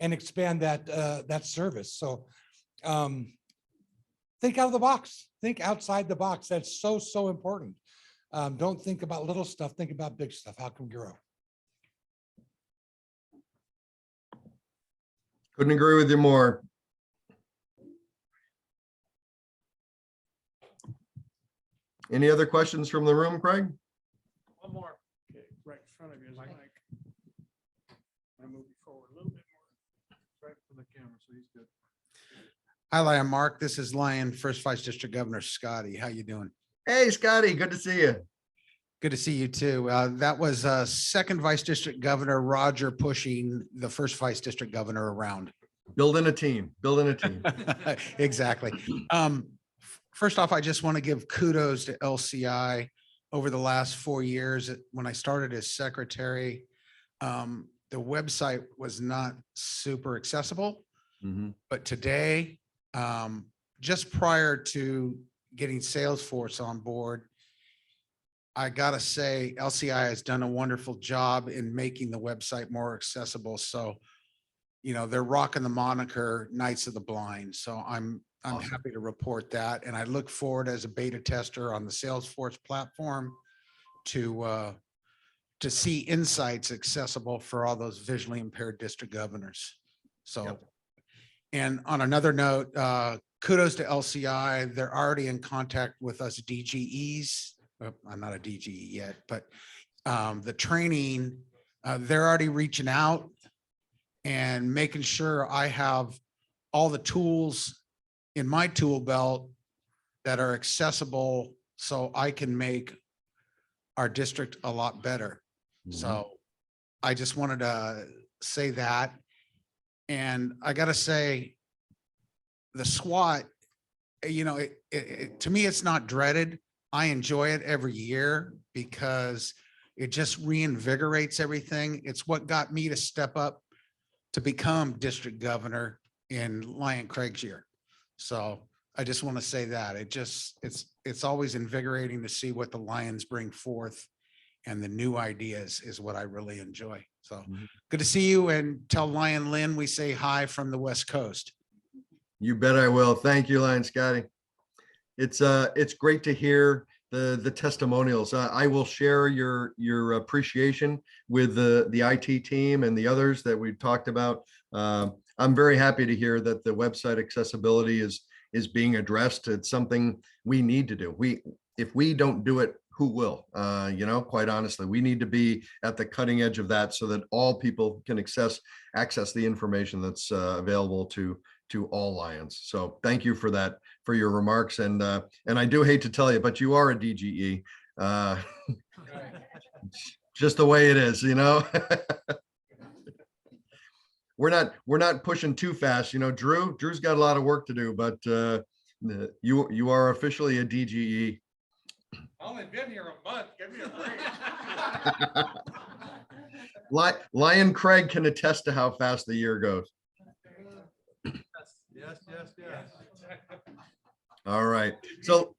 Speaker 10: and expand that service? So think out of the box, think outside the box. That's so, so important. Don't think about little stuff, think about big stuff. How can we grow?
Speaker 2: Couldn't agree with you more. Any other questions from the room, Craig?
Speaker 4: One more. Okay, right in front of you is Mike. I move you forward a little bit more.
Speaker 1: Right for the camera, so he's good.
Speaker 10: Hi, Lyon Mark. This is Lyon, First Vice District Governor Scotty. How you doing?
Speaker 2: Hey, Scotty, good to see you.
Speaker 10: Good to see you too. That was Second Vice District Governor Roger pushing the First Vice District Governor around.
Speaker 2: Building a team, building a team.
Speaker 10: Exactly. First off, I just want to give kudos to LCI over the last 4 years. When I started as secretary, the website was not super accessible,
Speaker 2: Mhm.
Speaker 10: but today, just prior to getting Salesforce on board, I gotta say, LCI has done a wonderful job in making the website more accessible. So, you know, they're rocking the moniker Knights of the Blind. So I'm
Speaker 2: Awesome.
Speaker 10: happy to report that. And I look forward as a beta tester on the Salesforce platform to see insights accessible for all those visually impaired district governors. So,
Speaker 2: Yep.
Speaker 10: and on another note, kudos to LCI. They're already in contact with us DGEs. I'm not a DGE yet, but the training, they're already reaching out and making sure I have all the tools in my tool belt that are accessible so I can make our district a lot better.
Speaker 2: Mhm.
Speaker 10: So I just wanted to say that. And I gotta say, the SWAT, you know, to me, it's not dreaded. I enjoy it every year because it just reinvigorates everything. It's what got me to step up to become district governor in Lyon Craig's year. So I just want to say that it's always invigorating to see what the Lions bring forth, and the new ideas is what I really enjoy. So
Speaker 2: Mhm.
Speaker 10: good to see you, and tell Lyon Lynn we say hi from the West Coast.
Speaker 2: You bet I will. Thank you, Lion Scotty. It's great to hear the testimonials. I will share your appreciation with the IT team and the others that we've talked about. I'm very happy to hear that the website accessibility is being addressed. It's something we need to do. If we don't do it, who will? You know, quite honestly, we need to be at the cutting edge of that so that all people can access the information that's available to all Lions. So thank you for that, for your remarks. And I do hate to tell you, but you are a DGE. Just the way it is, you know. We're not pushing too fast, you know. Drew's got a lot of work to do, but you are officially a DGE.
Speaker 10: Only been here a month. Give me a break.
Speaker 2: Lion Craig can attest to how fast the year goes.
Speaker 1: Yes.
Speaker 2: All right. So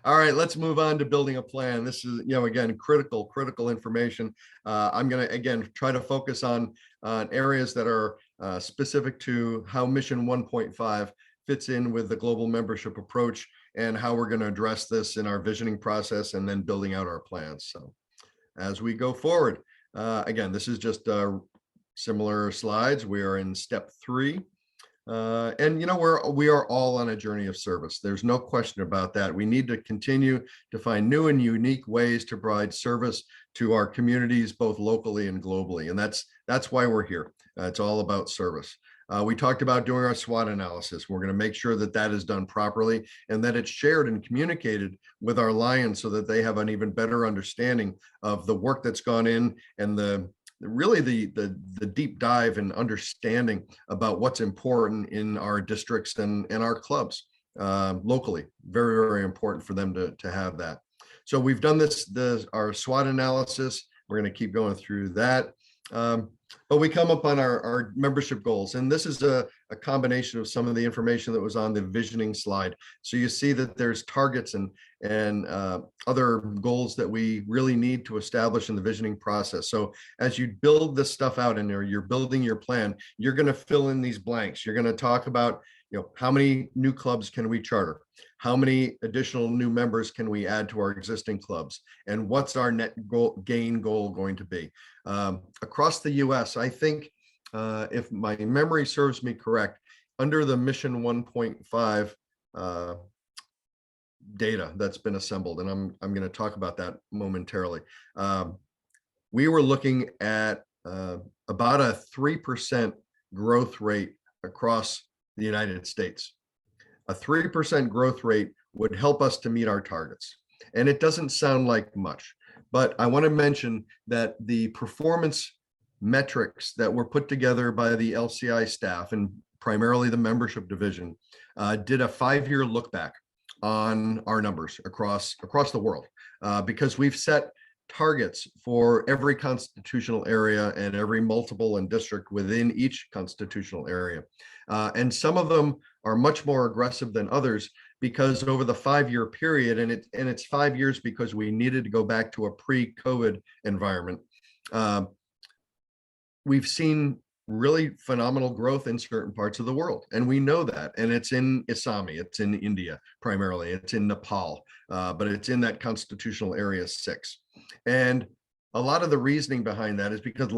Speaker 2: all right, let's move on to building a plan. This is, you know, again, critical information. I'm going to, again, try to focus on areas that are specific to how Mission 1.5 fits in with the global membership approach and how we're going to address this in our visioning process and then building out our plans. So as we go forward, again, this is just similar slides. We are in step 3. And you know, we are all on a journey of service. There's no question about that. We need to continue to find new and unique ways to provide service to our communities, both locally and globally. And that's why we're here. It's all about service. We talked about doing our SWOT analysis. We're going to make sure that that is done properly and that it's shared and communicated with our Lions so that they have an even better understanding of the work that's gone in and really the deep dive and understanding about what's important in our districts and our clubs locally. Very, very important for them to have that. So we've done our SWOT analysis. We're going to keep going through that. But we come up on our membership goals, and this is a combination of some of the information that was on the visioning slide. So you see that there's targets and other goals that we really need to establish in the visioning process. So as you build this stuff out and you're building your plan, you're going to fill in these blanks. You're going to talk about, how many new clubs can we charter? How many additional new members can we add to our existing clubs? And what's our net gain goal going to be? Across the US, I think, if my memory serves me correct, under the Mission 1.5 data that's been assembled, and I'm going to talk about that momentarily. We were looking at about a 3% growth rate across the United States. A 3% growth rate would help us to meet our targets. And it doesn't sound like much, but I want to mention that the performance metrics that were put together by the LCI staff and primarily the membership division did a 5-year look back on our numbers across the world because we've set targets for every constitutional area and every multiple and district within each constitutional area. And some of them are much more aggressive than others because over the 5-year period, and it's 5 years because we needed to go back to a pre-COVID environment, we've seen really phenomenal growth in certain parts of the world. And we know that. And it's in Isami, it's in India primarily, it's in Nepal, but it's in that constitutional area 6. And a lot of the reasoning behind that is because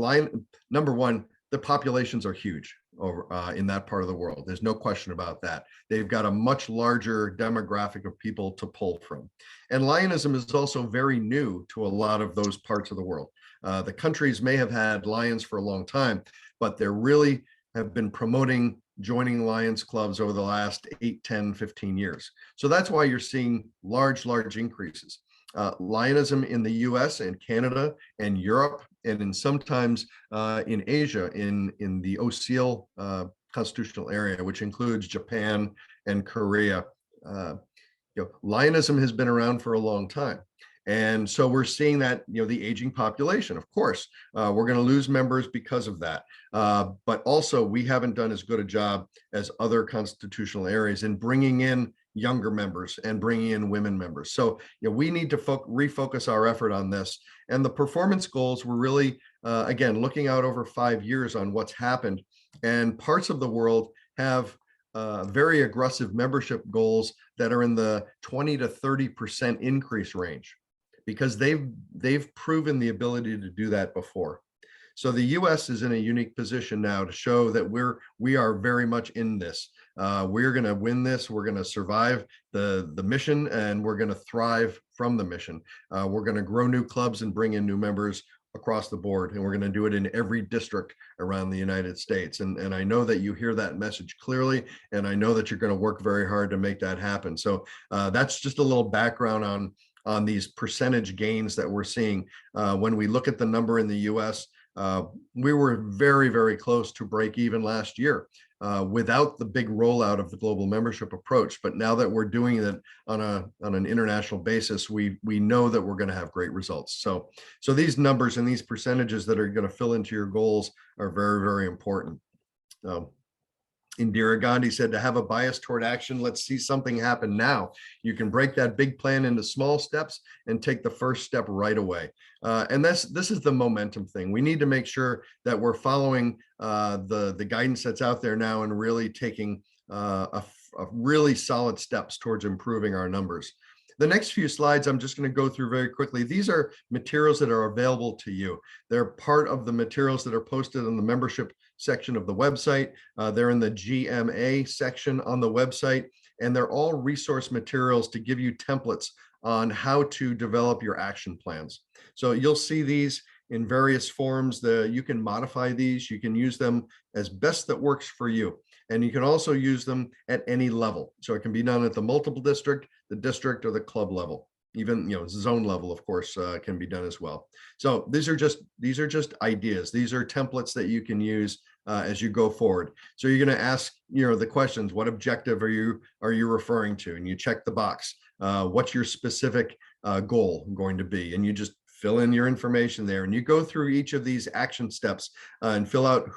Speaker 2: number one, the populations are huge over in that part of the world. There's no question about that. They've got a much larger demographic of people to pull from. And Lionism is also very new to a lot of those parts of the world. The countries may have had Lions for a long time, but they really have been promoting joining Lions clubs over the last 8, 10, 15 years. So that's why you're seeing large increases. Lionism in the US and Canada and Europe, and in sometimes in Asia, in the OCL constitutional area, which includes Japan and Korea. Lionism has been around for a long time. And so we're seeing that, the aging population, of course, we're going to lose members because of that. But also we haven't done as good a job as other constitutional areas in bringing in younger members and bringing in women members. So we need to refocus our effort on this. And the performance goals were really, again, looking out over 5 years on what's happened. And parts of the world have very aggressive membership goals that are in the 20 to 30% increase range, because they've proven the ability to do that before. So the US is in a unique position now to show that we are very much in this. We're going to win this. We're going to survive the mission, and we're going to thrive from the mission. We're going to grow new clubs and bring in new members across the board, and we're going to do it in every district around the United States. And I know that you hear that message clearly, and I know that you're going to work very hard to make that happen. So that's just a little background on these percentage gains that we're seeing. When we look at the number in the US, we were very, very close to break even last year without the big rollout of the global membership approach. But now that we're doing it on an international basis, we know that we're going to have great results. So these numbers and these percentages that are going to fill into your goals are very, very important. Indira Gandhi said, to have a bias toward action, let's see something happen now. You can break that big plan into small steps and take the first step right away. And this is the momentum thing. We need to make sure that we're following the guidance that's out there now and really taking a really solid steps towards improving our numbers. The next few slides, I'm just going to go through very quickly. These are materials that are available to you. They're part of the materials that are posted on the membership section of the website. They're in the GMA section on the website, and they're all resource materials to give you templates on how to develop your action plans. So you'll see these in various forms. You can modify these. You can use them as best that works for you. And you can also use them at any level. So it can be done at the multiple district, the district, or the club level. Even zone level, of course, can be done as well. So these are just ideas. These are templates that you can use as you go forward. So you're going to ask the questions. What objective are you referring to? And you check the box. What's your specific goal going to be? And you just fill in your information there. And you go through each of these action steps and fill out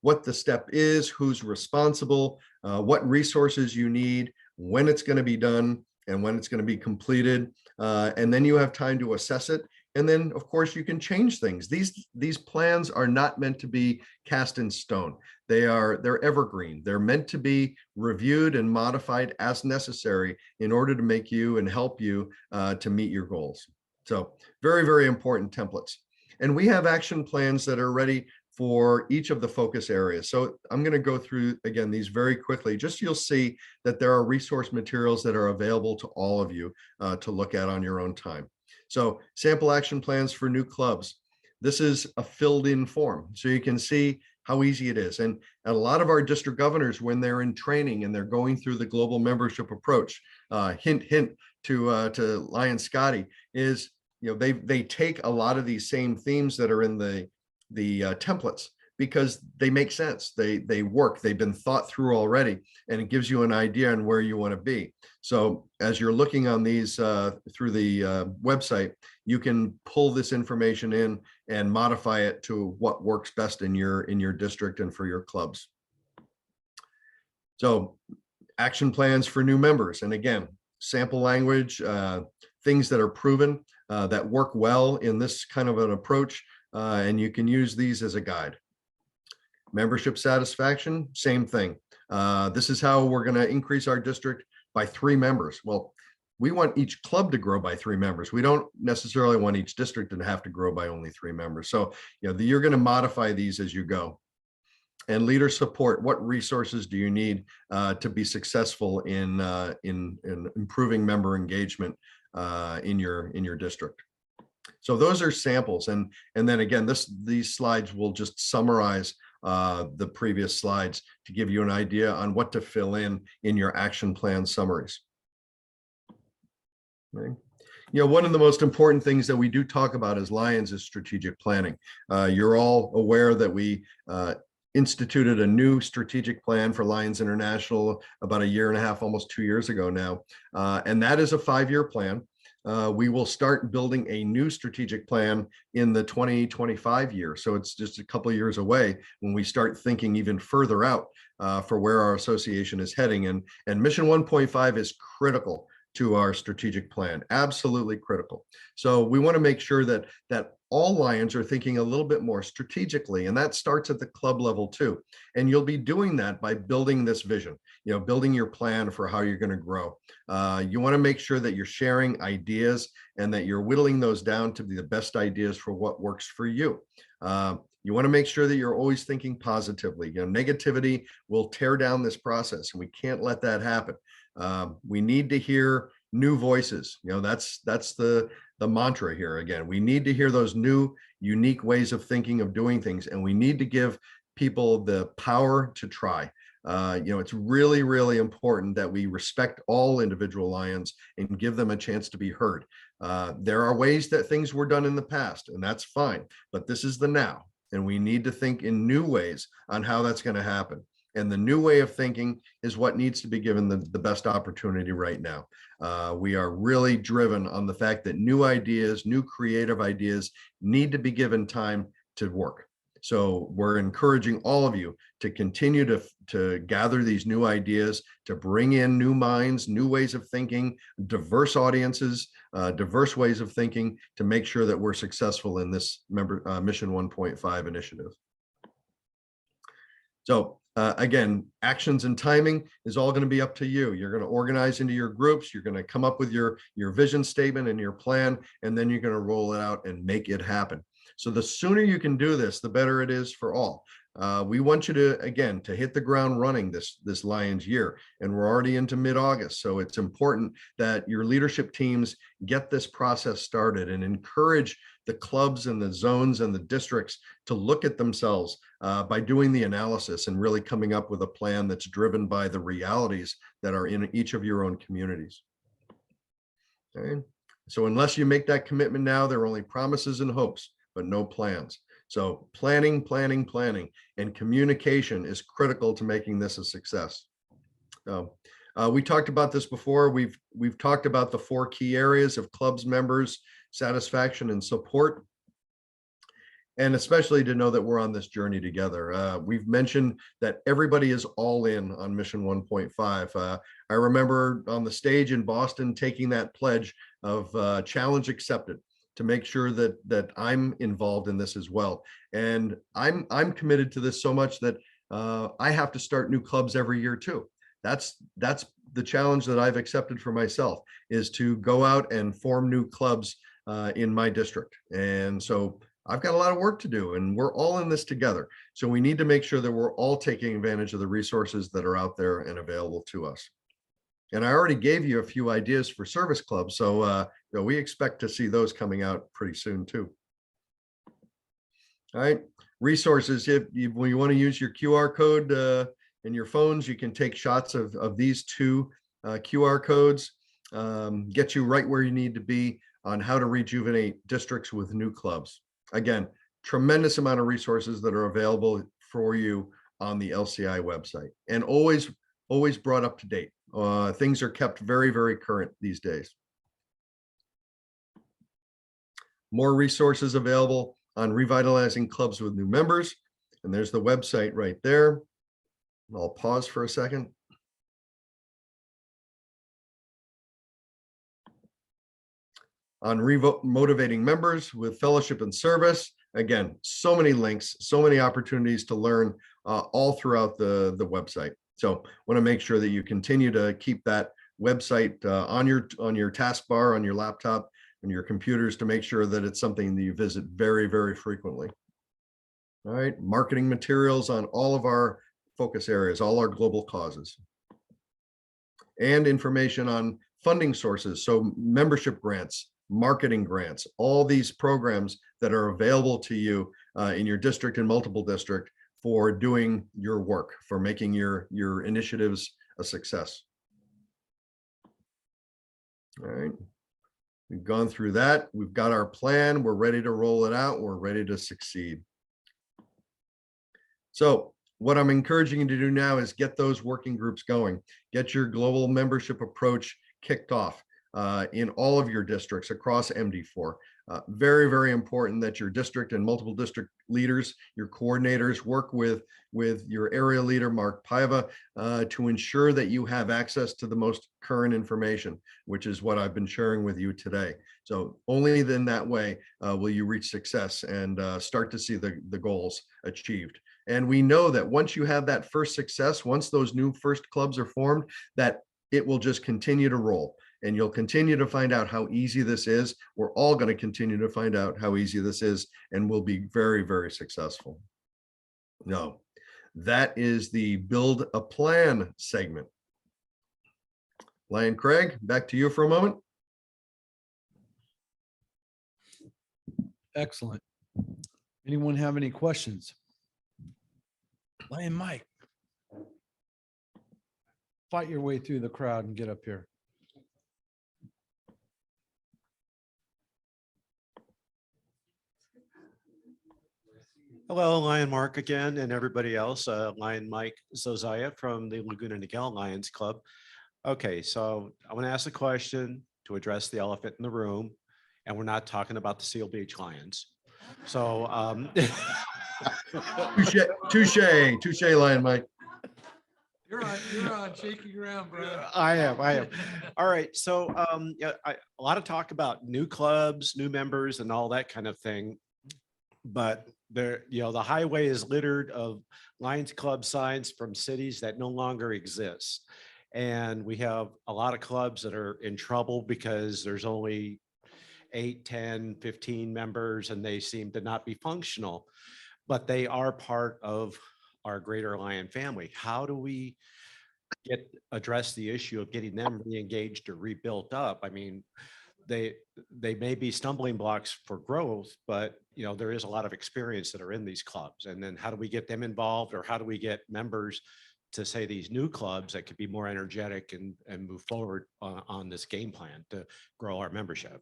Speaker 2: what the step is, who's responsible, what resources you need, when it's going to be done, and when it's going to be completed. And then you have time to assess it And then, of course, you can change things. These plans are not meant to be cast in stone. They're evergreen. They're meant to be reviewed and modified as necessary in order to make you and help you to meet your goals. So very, very important templates. And we have action plans that are ready for each of the focus areas. So I'm going to go through again these very quickly. Just you'll see that there are resource materials that are available to all of you to look at on your own time. So sample action plans for new clubs. This is a filled in form. So you can see how easy it is. And a lot of our district governors, when they're in training and they're going through the global membership approach, hint, hint to Lyon Scotty, is, they take a lot of these same themes that are in the templates because they make sense. They work. They've been thought through already, and it gives you an idea on where you want to be. So as you're looking on these through the website, you can pull this information in and modify it to what works best in your district and for your clubs. So action plans for new members. And again, sample language, things that are proven, that work well in this kind of an approach. And you can use these as a guide. Membership satisfaction, same thing. This is how we're going to increase our district by 3 members. Well, we want each club to grow by 3 members. We don't necessarily want each district to have to grow by only 3 members. So, you're going to modify these as you go. And leader support. What resources do you need to be successful in improving member engagement in your district? So those are samples, and then again, these slides will just summarize the previous slides to give you an idea on what to fill in your action plan summaries. Okay. One of the most important things that we do talk about as Lions is strategic planning. You're all aware that we instituted a new strategic plan for Lions International about 1.5 years, almost 2 years ago now, and that is a 5-year plan. We will start building a new strategic plan in the 2025 year. So it's just a couple of years away when we start thinking even further out for where our association is heading. And Mission 1.5 is critical to our strategic plan, absolutely critical. So we want to make sure that all Lions are thinking a little bit more strategically, and that starts at the club level too. And you'll be doing that by building this vision, building your plan for how you're going to grow. You want to make sure that you're sharing ideas and that you're whittling those down to be the best ideas for what works for you. You want to make sure that you're always thinking positively. Negativity will tear down this process, and we can't let that happen. We need to hear new voices. That's the mantra here. Again, we need to hear those new, unique ways of thinking, of doing things, and we need to give people the power to try. It's really, really important that we respect all individual Lions and give them a chance to be heard. There are ways that things were done in the past, and that's fine, but this is the now, and we need to think in new ways on how that's going to happen. And the new way of thinking is what needs to be given the best opportunity right now. We are really driven on the fact that new ideas, new creative ideas need to be given time to work. So we're encouraging all of you to continue to gather these new ideas, to bring in new minds, new ways of thinking, diverse audiences, diverse ways of thinking, to make sure that we're successful in this Mission 1.5 initiative. So again, actions and timing is all going to be up to you. You're going to organize into your groups. You're going to come up with your vision statement and your plan, and then you're going to roll it out and make it happen. So the sooner you can do this, the better it is for all. We want you to hit the ground running this Lions year, and we're already into mid-August. So it's important that your leadership teams get this process started and encourage the clubs and the zones and the districts to look at themselves by doing the analysis and really coming up with a plan that's driven by the realities that are in each of your own communities. Okay. So unless you make that commitment now, there are only promises and hopes, but no plans. So planning, planning, planning, and communication is critical to making this a success. So we talked about this before. We've talked about the 4 key areas of clubs, members, satisfaction, and support. And especially to know that we're on this journey together. We've mentioned that everybody is all in on Mission 1.5. I remember on the stage in Boston taking that pledge of challenge accepted. to make sure that I'm involved in this as well. And I'm committed to this so much that I have to start new clubs every year too. That's the challenge that I've accepted for myself, is to go out and form new clubs in my district. And so I've got a lot of work to do, and we're all in this together. So we need to make sure that we're all taking advantage of the resources that are out there and available to us. And I already gave you a few ideas for service clubs, so we expect to see those coming out pretty soon too. All right, resources. When you want to use your QR code in your phones, you can take shots of these two QR codes, get you right where you need to be on how to rejuvenate districts with new clubs. Again, tremendous amount of resources that are available for you on the LCI website, and always brought up to date. Things are kept very, very current these days. More resources available on revitalizing clubs with new members. And there's the website right there. I'll pause for a second. On motivating members with fellowship and service. Again, so many links, so many opportunities to learn all throughout the website. So want to make sure that you continue to keep that website on your taskbar, on your laptop, and your computers, to make sure that it's something that you visit very, very frequently. All right, marketing materials on all of our focus areas, all our global causes, and information on funding sources. So membership grants, marketing grants, all these programs that are available to you in your district and multiple district for doing your work, for making your initiatives a success. All right, we've gone through that. We've got our plan. We're ready to roll it out. We're ready to succeed. So what I'm encouraging you to do now is get those working groups going. Get your global membership approach kicked off in all of your districts across MD4. Very, very important that your district and multiple district leaders, your coordinators, work with your area leader, Mark Paiva, to ensure that you have access to the most current information, which is what I've been sharing with you today. So only then that way will you reach success and start to see the goals achieved. And we know that once you have that first success, once those new first clubs are formed, that it will just continue to roll. And you'll continue to find out how easy this is. We're all going to continue to find out how easy this is, and we'll be very, very successful. No, that is the build a plan segment. Lyon Craig, back to you for a moment.
Speaker 1: Excellent. Anyone have any questions? Lyon Mike, fight your way through the crowd and get up here.
Speaker 3: Hello, Lion Mark again, and everybody else. Lion Mike Zozaya from the Laguna Niguel Lions Club. Okay, so I want to ask a question to address the elephant in the room, and we're not talking about the Seal Beach Lions. So,
Speaker 2: touche, Lion Mike.
Speaker 10: You're on shaky ground, bro.
Speaker 3: I am. All right. So, yeah, a lot of talk about new clubs, new members, and all that kind of thing. But there, the highway is littered of Lions Club signs from cities that no longer exist. And we have a lot of clubs that are in trouble because there's only 8, 10, 15 members, and they seem to not be functional, but they are part of our greater Lion family. How do we address the issue of getting them re-engaged or rebuilt up? I mean, they may be stumbling blocks for growth, but there is a lot of experience that are in these clubs. And then how do we get them involved, or how do we get members to say these new clubs that could be more energetic and move forward on this game plan to grow our membership?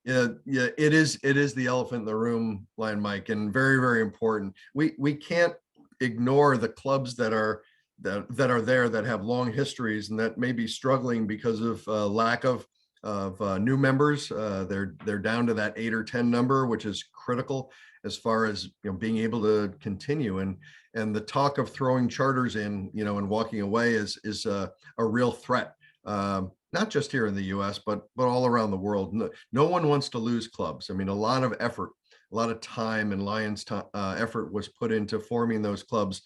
Speaker 2: Yeah, it is the elephant in the room, Lion Mike, and very, very important. We can't ignore the clubs that are there that have long histories and that may be struggling because of lack of new members. They're down to that 8 or 10 number, which is critical as far as being able to continue. And the talk of throwing charters in, and walking away is a real threat. not just here in the US, but all around the world. No one wants to lose clubs. I mean, a lot of effort, a lot of time and Lions effort was put into forming those clubs,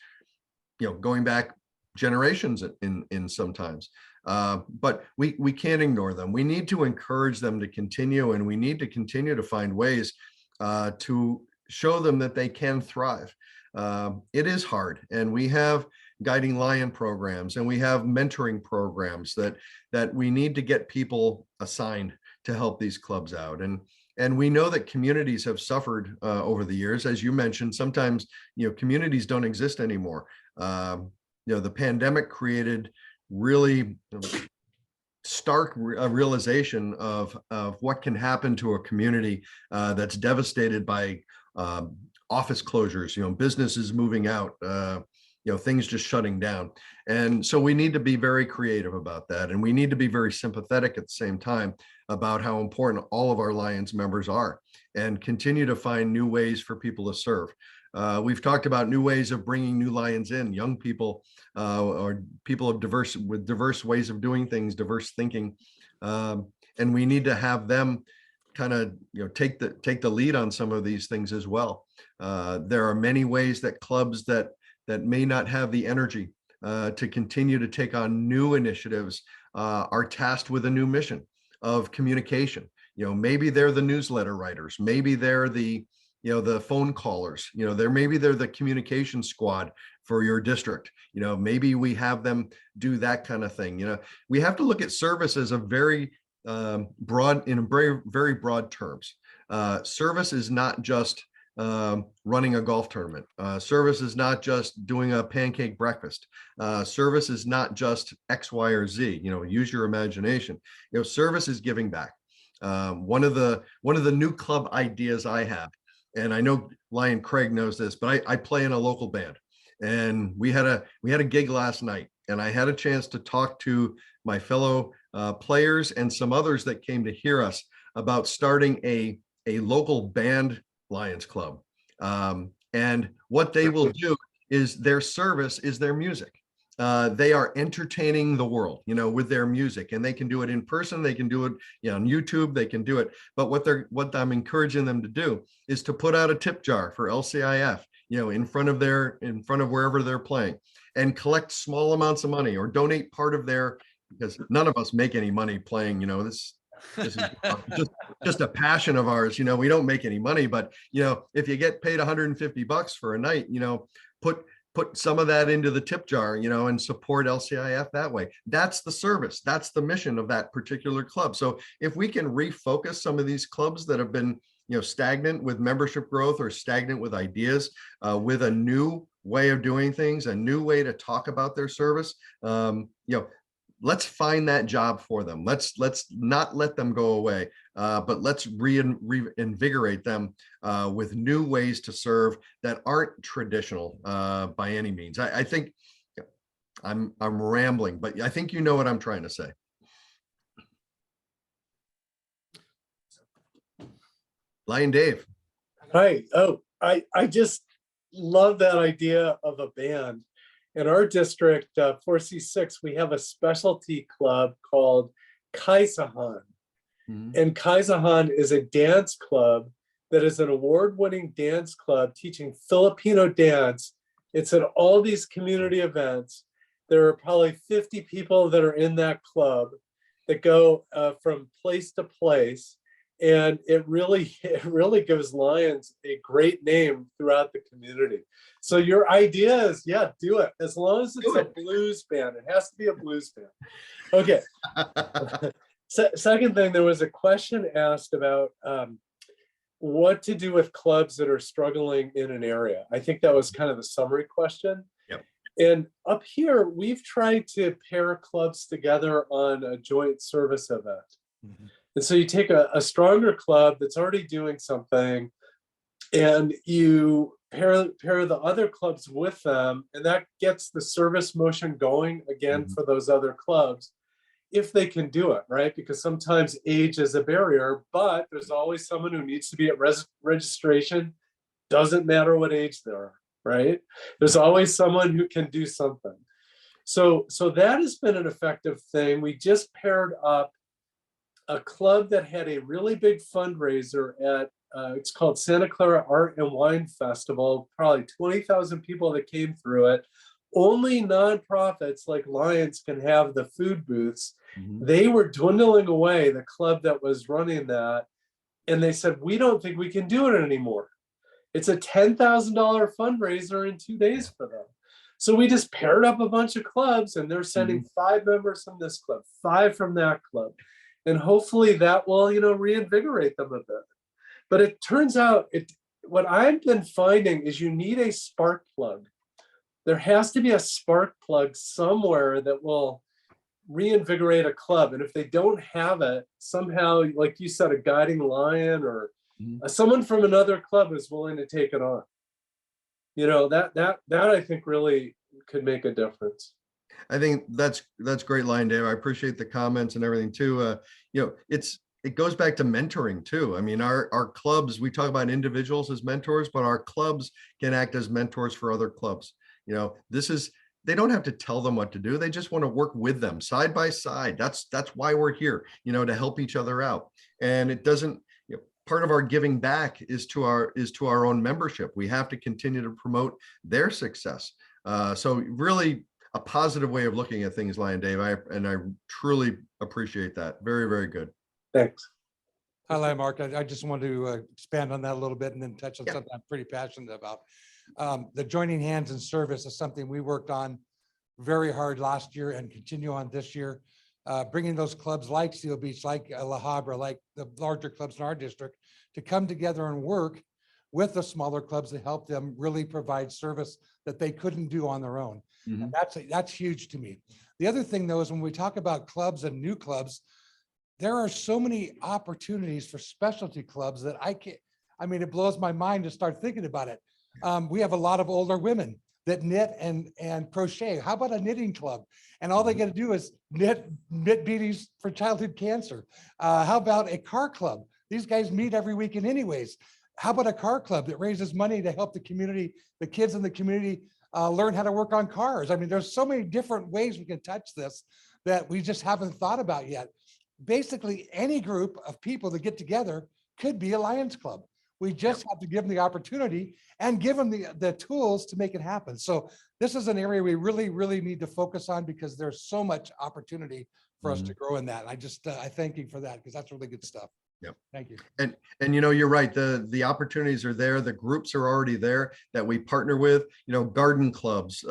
Speaker 2: going back generations in sometimes. But we can't ignore them. We need to encourage them to continue, and we need to continue to find ways to show them that they can thrive. It is hard, and we have guiding lion programs and we have mentoring programs that we need to get people assigned to help these clubs out. And we know that communities have suffered over the years. As you mentioned, sometimes communities don't exist anymore. The pandemic created really stark realization of what can happen to a community that's devastated by office closures, businesses moving out, things just shutting down. And so we need to be very creative about that. And we need to be very sympathetic at the same time about how important all of our Lions members are, and continue to find new ways for people to serve. We've talked about new ways of bringing new Lions in, young people or people of diverse ways of doing things, diverse thinking. And we need to have them kind of take the lead on some of these things as well. There are many ways that clubs that may not have the energy to continue to take on new initiatives are tasked with a new mission of communication. Maybe they're the newsletter writers, maybe they're the phone callers, maybe they're the communication squad for your district. Maybe we have them do that kind of thing. We have to look at service as a very broad, in very, very broad terms. Service is not just running a golf tournament. Service is not just doing a pancake breakfast. Service is not just X, Y, or Z. Use your imagination. Service is giving back. One of the new club ideas I have, and I know Lion Craig knows this, but I play in a local band, and we had a gig last night, and I had a chance to talk to my fellow players and some others that came to hear us about starting a local band Lions Club. And what they will do is their service is their music. They are entertaining the world, with their music, and they can do it in person. They can do it on YouTube. They can do it. But what I'm encouraging them to do is to put out a tip jar for LCIF, in front of wherever they're playing, and collect small amounts of money or donate part of because none of us make any money playing. This is just a passion of ours. We don't make any money, but if you get paid $150 for a night, put some of that into the tip jar, and support LCIF that way. That's the service. That's the mission of that particular club. So if we can refocus some of these clubs that have been, stagnant with membership growth or stagnant with ideas, with a new way of doing things, a new way to talk about their service, let's find that job for them. Let's not let them go away, but let's reinvigorate them with new ways to serve that aren't traditional by any means. I think I'm rambling, but I think you know what I'm trying to say. Lion Dave.
Speaker 8: Hi. Oh, I just love that idea of a band. In our district, 4C6, we have a specialty club called Kaisahan. And Kaisahan is a dance club that is an award-winning dance club teaching Filipino dance. It's at all these community events. There are probably 50 people that are in that club that go from place to place. And it really gives Lions a great name throughout the community. So your idea is, yeah, do it. As long as it's a blues band, it has to be a blues band. Okay. Second thing, there was a question asked about what to do with clubs that are struggling in an area. I think that was kind of the summary question.
Speaker 2: Yep.
Speaker 8: And up here, we've tried to pair clubs together on a joint service event. And so you take a stronger club that's already doing something, and you pair the other clubs with them, and that gets the service motion going again for those other clubs, if they can do it, right? Because sometimes age is a barrier, but there's always someone who needs to be at registration. Doesn't matter what age they are, right? There's always someone who can do something. So that has been an effective thing. We just paired up a club that had a really big fundraiser at, it's called Santa Clara Art and Wine Festival, probably 20,000 people that came through it. Only nonprofits like Lions can have the food booths. They were dwindling away, the club that was running that. And they said, we don't think we can do it anymore. It's a $10,000 fundraiser in 2 days for them. So we just paired up a bunch of clubs, and they're sending 5 members from this club, 5 from that club. And hopefully that will, reinvigorate them a bit. But it turns out, what I've been finding is you need a spark plug. There has to be a spark plug somewhere that will reinvigorate a club. And if they don't have it, somehow, like you said, a guiding lion or someone from another club is willing to take it on. That I think really could make a difference.
Speaker 2: I think that's great, Lion Dave. I appreciate the comments and everything too. It goes back to mentoring too. I mean, our clubs, we talk about individuals as mentors, but our clubs can act as mentors for other clubs. They don't have to tell them what to do. They just want to work with them side by side. That's why we're here, to help each other out. And it doesn't, part of our giving back is to our own membership. We have to continue to promote their success. So really a positive way of looking at things, Lion Dave. I truly appreciate that. Very, very good.
Speaker 8: Thanks.
Speaker 10: Hi, Mark. I just wanted to expand on that a little bit and then touch on something I'm pretty passionate about. The joining hands in service is something we worked on very hard last year and continue on this year. Bringing those clubs like Seal Beach, like La Habra, like the larger clubs in our district to come together and work with the smaller clubs to help them really provide service that they couldn't do on their own. And that's huge to me. The other thing though is when we talk about clubs and new clubs, there are so many opportunities for specialty clubs that it blows my mind to start thinking about it. We have a lot of older women that knit and crochet. How about a knitting club? And all they got to do is knit beaties for childhood cancer. How about a car club? These guys meet every weekend anyways. How about a car club that raises money to help the community, the kids in the community learn how to work on cars? I mean, there's so many different ways we can touch this that we just haven't thought about yet. Basically, any group of people that get together could be a Lions Club. We just have to give them the opportunity and give them the tools to make it happen. So this is an area we really, really need to focus on because there's so much opportunity for us to grow in that. I thank you for that because that's really good stuff.
Speaker 2: Yep.
Speaker 10: Thank you.
Speaker 2: And you're right. The opportunities are there. The groups are already there that we partner with, garden clubs,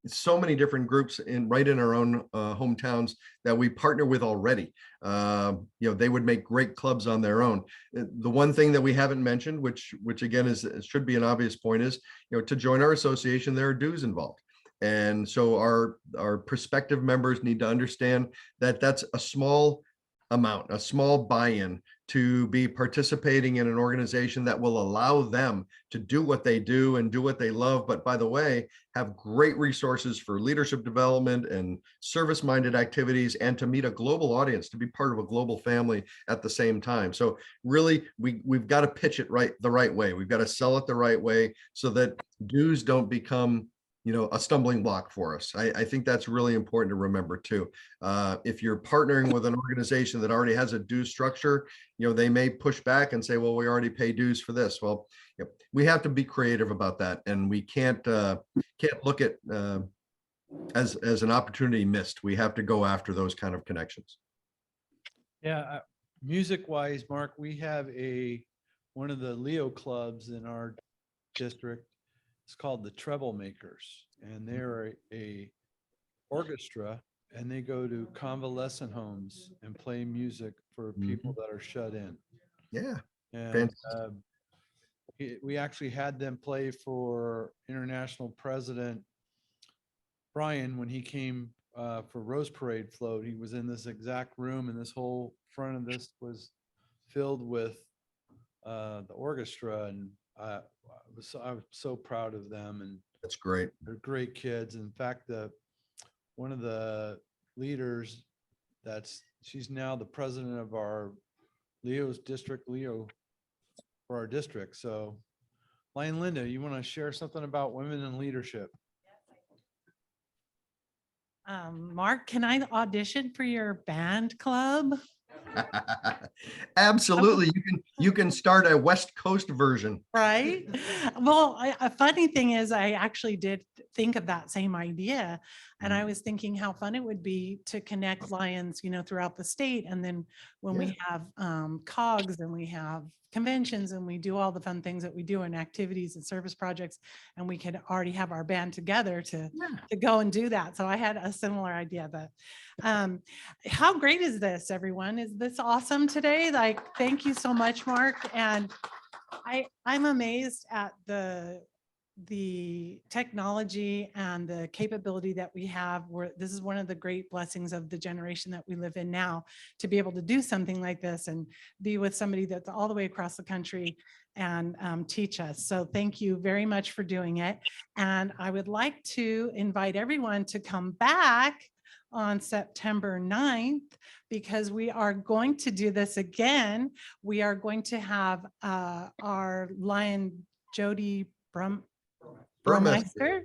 Speaker 2: so many different groups right in our own hometowns that we partner with already. They would make great clubs on their own. The one thing that we haven't mentioned, which again should be an obvious point, is to join our association, there are dues involved. And so our prospective members need to understand that that's a small amount, a small buy-in to be participating in an organization that will allow them to do what they do and do what they love. But by the way, have great resources for leadership development and service-minded activities and to meet a global audience, to be part of a global family at the same time. So really, we've got to pitch it the right way. We've got to sell it the right way so that dues don't become a stumbling block for us. I think that's really important to remember too. If you're partnering with an organization that already has a dues structure, they may push back and say, well, we already pay dues for this. Well, we have to be creative about that. And we can't look at as an opportunity missed. We have to go after those kind of connections.
Speaker 1: Yeah. Music wise, Mark, we have one of the Leo clubs in our district. It's called the Treble Makers, and they're a orchestra, and they go to convalescent homes and play music for people that are shut in.
Speaker 2: Yeah.
Speaker 1: And we actually had them play for International President Brian when he came for Rose Parade float. He was in this exact room, and this whole front of this was filled with the orchestra, and I was so proud of them, and
Speaker 2: that's great.
Speaker 1: They're great kids. In fact, one of the leaders, she's now the president of our Leo for our district. So, Lion Linda, you want to share something about women in leadership?
Speaker 7: Mark, can I audition for your band club?
Speaker 2: Absolutely. You can start a West Coast version.
Speaker 7: Right? Well, a funny thing is I actually did think of that same idea. And I was thinking how fun it would be to connect Lions, throughout the state. And then when we have COGS and we have conventions and we do all the fun things that we do in activities and service projects, and we could already have our band together to go and do that. So I had a similar idea, but how great is this, everyone? Is this awesome today? Like, thank you so much, Mark. And I'm amazed at the technology and the capability that we have, where this is one of the great blessings of the generation that we live in now, to be able to do something like this and be with somebody that's all the way across the country and teach us. So thank you very much for doing it. And I would like to invite everyone to come back on September 9th, because we are going to do this again. We are going to have our Lion Jody Burmeister.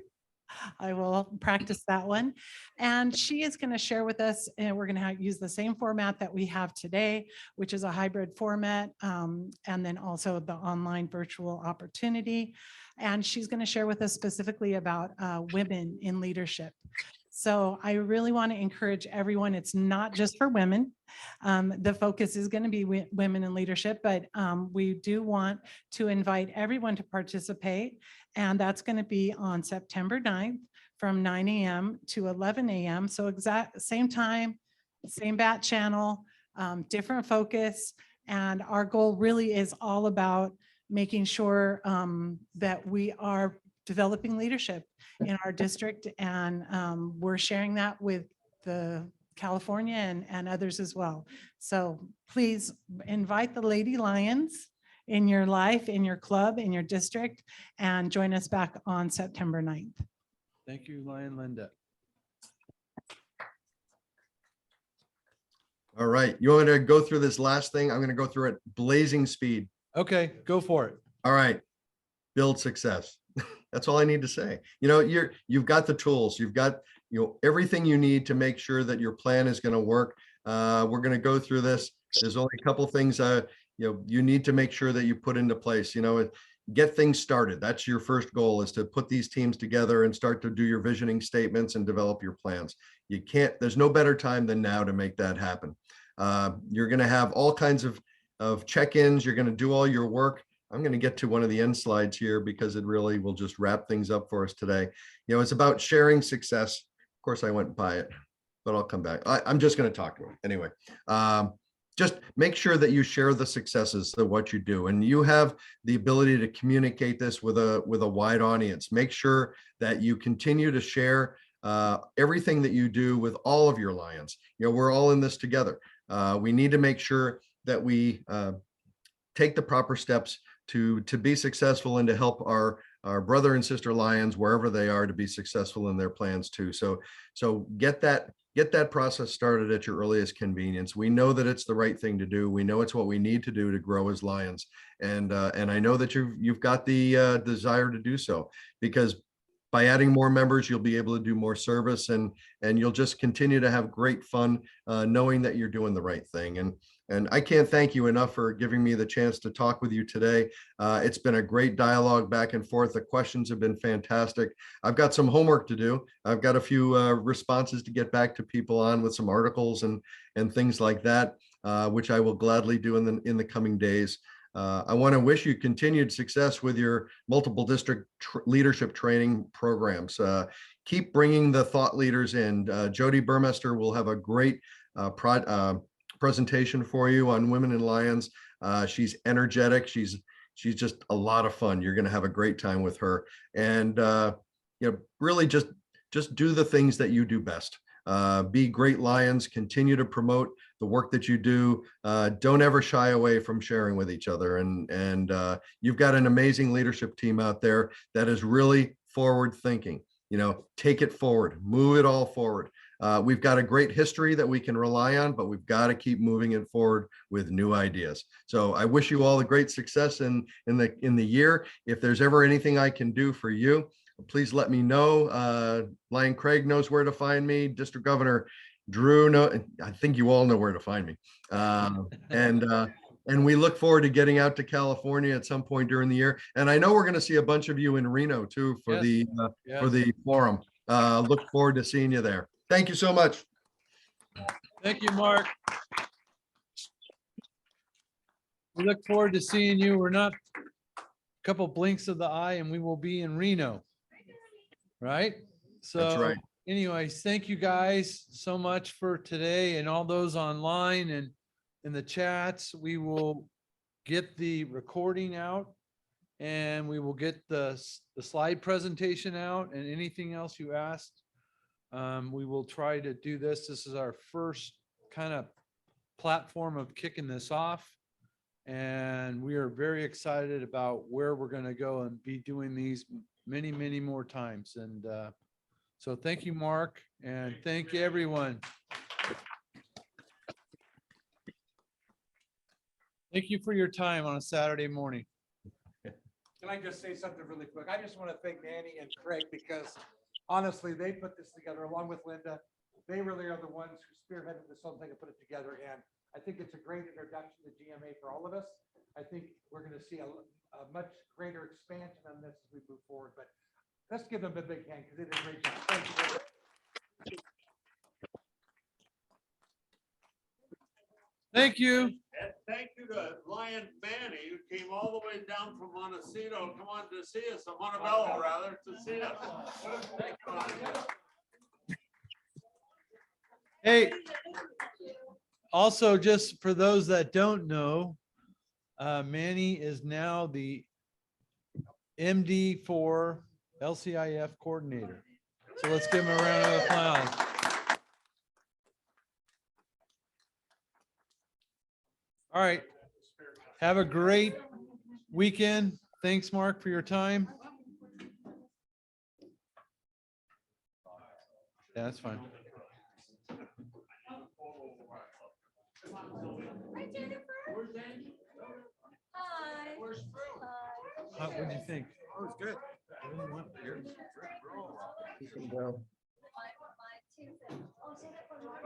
Speaker 7: I will practice that one. And she is going to share with us, and we're going to use the same format that we have today, which is a hybrid format, and then also the online virtual opportunity. And she's going to share with us specifically about women in leadership. So I really want to encourage everyone. It's not just for women. The focus is going to be women in leadership, but we do want to invite everyone to participate. And that's going to be on September 9th from 9 a.m. to 11 a.m. So exact same time, same bat channel, different focus. And our goal really is all about making sure that we are developing leadership in our district, and we're sharing that with the California and others as well. So please invite the Lady Lions in your life, in your club, in your district, and join us back on September 9th.
Speaker 1: Thank you, Lion Linda.
Speaker 2: All right. You want me to go through this last thing? I'm going to go through it blazing speed.
Speaker 1: Okay, go for it.
Speaker 2: All right. Build success. That's all I need to say. You've got the tools, you've got, everything you need to make sure that your plan is going to work. We're going to go through this. There's only a couple things, you need to make sure that you put into place, get things started. That's your first goal, is to put these teams together and start to do your visioning statements and develop your plans. There's no better time than now to make that happen. You're going to have all kinds of check-ins. You're going to do all your work. I'm going to get to one of the end slides here because it really will just wrap things up for us today. It's about sharing success. Of course, I went by it, but I'll come back. I'm just going to talk to it anyway. Just make sure that you share the successes of what you do, and you have the ability to communicate this with a wide audience. Make sure that you continue to share everything that you do with all of your Lions. We're all in this together. We need to make sure that we take the proper steps to be successful and to help our brother and sister Lions, wherever they are, to be successful in their plans too. So get that process started at your earliest convenience. We know that it's the right thing to do. We know it's what we need to do to grow as Lions. And I know that you've got the desire to do so, because by adding more members, you'll be able to do more service, and you'll just continue to have great fun knowing that you're doing the right thing. And I can't thank you enough for giving me the chance to talk with you today. It's been a great dialogue back and forth. The questions have been fantastic. I've got some homework to do. I've got a few responses to get back to people on, with some articles and things like that, which I will gladly do in the coming days. I want to wish you continued success with your multiple district leadership training programs. Keep bringing the thought leaders in. Jody Burmeister will have a great presentation for you on women in Lions. She's energetic. She's just a lot of fun. You're going to have a great time with her, and really just do the things that you do best. Be great Lions. Continue to promote the work that you do. Don't ever shy away from sharing with each other. And you've got an amazing leadership team out there that is really forward thinking. Take it forward, move it all forward. We've got a great history that we can rely on, but we've got to keep moving it forward with new ideas. So I wish you all the great success in the year. If there's ever anything I can do for you, please let me know. Lyon Craig knows where to find me. District Governor Drew, I think you all know where to find me. And we look forward to getting out to California at some point during the year. And I know we're going to see a bunch of you in Reno too for
Speaker 1: Yes,
Speaker 2: the forum. Look forward to seeing you there. Thank you so much.
Speaker 1: Thank you, Mark. We look forward to seeing you. We're not a couple blinks of the eye and we will be in Reno. Right?
Speaker 2: That's
Speaker 1: So
Speaker 2: right.
Speaker 1: anyways, thank you guys so much for today and all those online and in the chats. We will get the recording out and we will get the slide presentation out and anything else you asked. We will try to do this. This is our first kind of platform of kicking this off. And we are very excited about where we're going to go and be doing these many, many more times. And so thank you, Mark, and thank you, everyone. Thank you for your time on a Saturday morning.
Speaker 10: Can I just say something really quick? I just want to thank Manny and Craig because honestly, they put this together along with Linda. They really are the ones who spearheaded this whole thing and put it together. And I think it's a great introduction to GMA for all of us. I think we're going to see a much greater expansion on this as we move forward. But let's give them a big hand because they did a great job. Thank you.
Speaker 1: Thank you.
Speaker 9: And thank you to Lyon Manny, who came all the way down from Montecito, come on to see us, Montebello rather, to see us. Thank you, Lyon.
Speaker 1: Hey, also, just for those that don't know, Manny is now the MD for LCIF coordinator. So let's give him a round of applause. All right. Have a great weekend. Thanks, Mark, for your time. Yeah, that's fine. What did you think?
Speaker 10: Oh, it's good.
Speaker 2: Go.